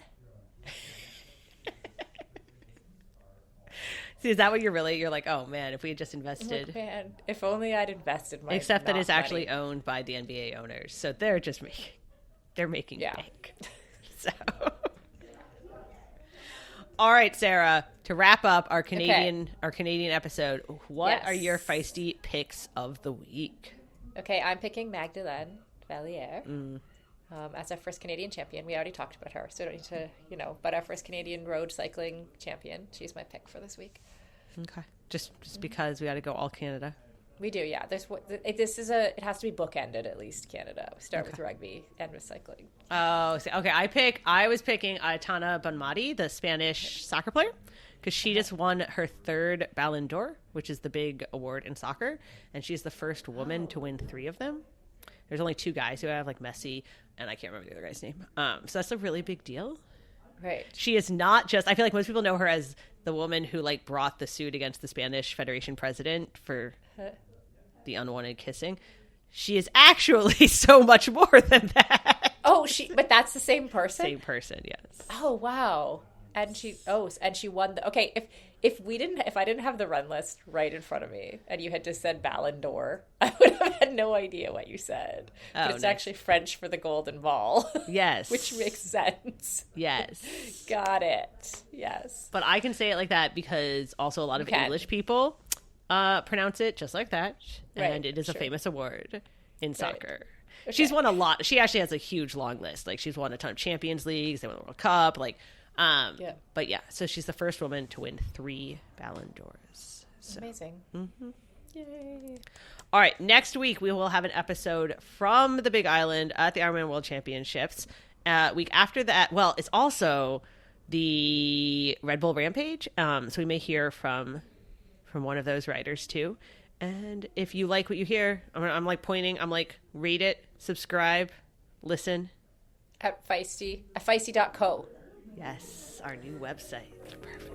See, is that what you're like, oh man, if we had just invested. Like, man, if only I'd invested my Except that not it's actually money. owned by the NBA owners. So they're just making Yeah. bank. So all right, Sarah, to wrap up our Canadian episode, what Yes. are your feisty picks of the week? Okay, I'm picking Magdeleine Vallieres as our first Canadian champion. We already talked about her, so I don't need to, but our first Canadian road cycling champion. She's my pick for this week. Okay. Just because we got to go all Canada. We do, yeah. It has to be bookended at least, Canada. We start with rugby, end with cycling. Oh, okay. I was picking Aitana Bonmati, the Spanish soccer player, because she just won her third Ballon d'Or, which is the big award in soccer, and she's the first woman to win 3 of them. There's only 2 guys who have, like Messi, and I can't remember the other guy's name. So that's a really big deal. Right. She is not just, I feel like most people know her as the woman who like brought the suit against the Spanish Federation president for the unwanted kissing. She is actually so much more than that. Oh, but that's the same person? Same person, yes. Oh, wow. And she won okay, if I didn't have the run list right in front of me and you had just said Ballon d'Or, I would have had no idea what you said. But it's nice. actually French for the golden ball. Yes. Which makes sense. Yes. Got it. Yes. But I can say it like that because also a lot of English people pronounce it just like that. Right, And it is a sure. famous award in soccer. Okay. She's won a lot. She actually has a huge long list. Like, she's won a ton of Champions Leagues. They won the World Cup. Like, But yeah, so she's the first woman to win 3 Ballon d'Ors. So. Amazing. Mm-hmm. Yay. All right, next week we will have an episode from the Big Island at the Ironman World Championships. Week after that, well, it's also the Red Bull Rampage, so we may hear from one of those riders too. And if you like what you hear, I'm like pointing, I'm like, rate it, subscribe, listen. At Feisty, at feisty.co. Yes, our new website. Perfect.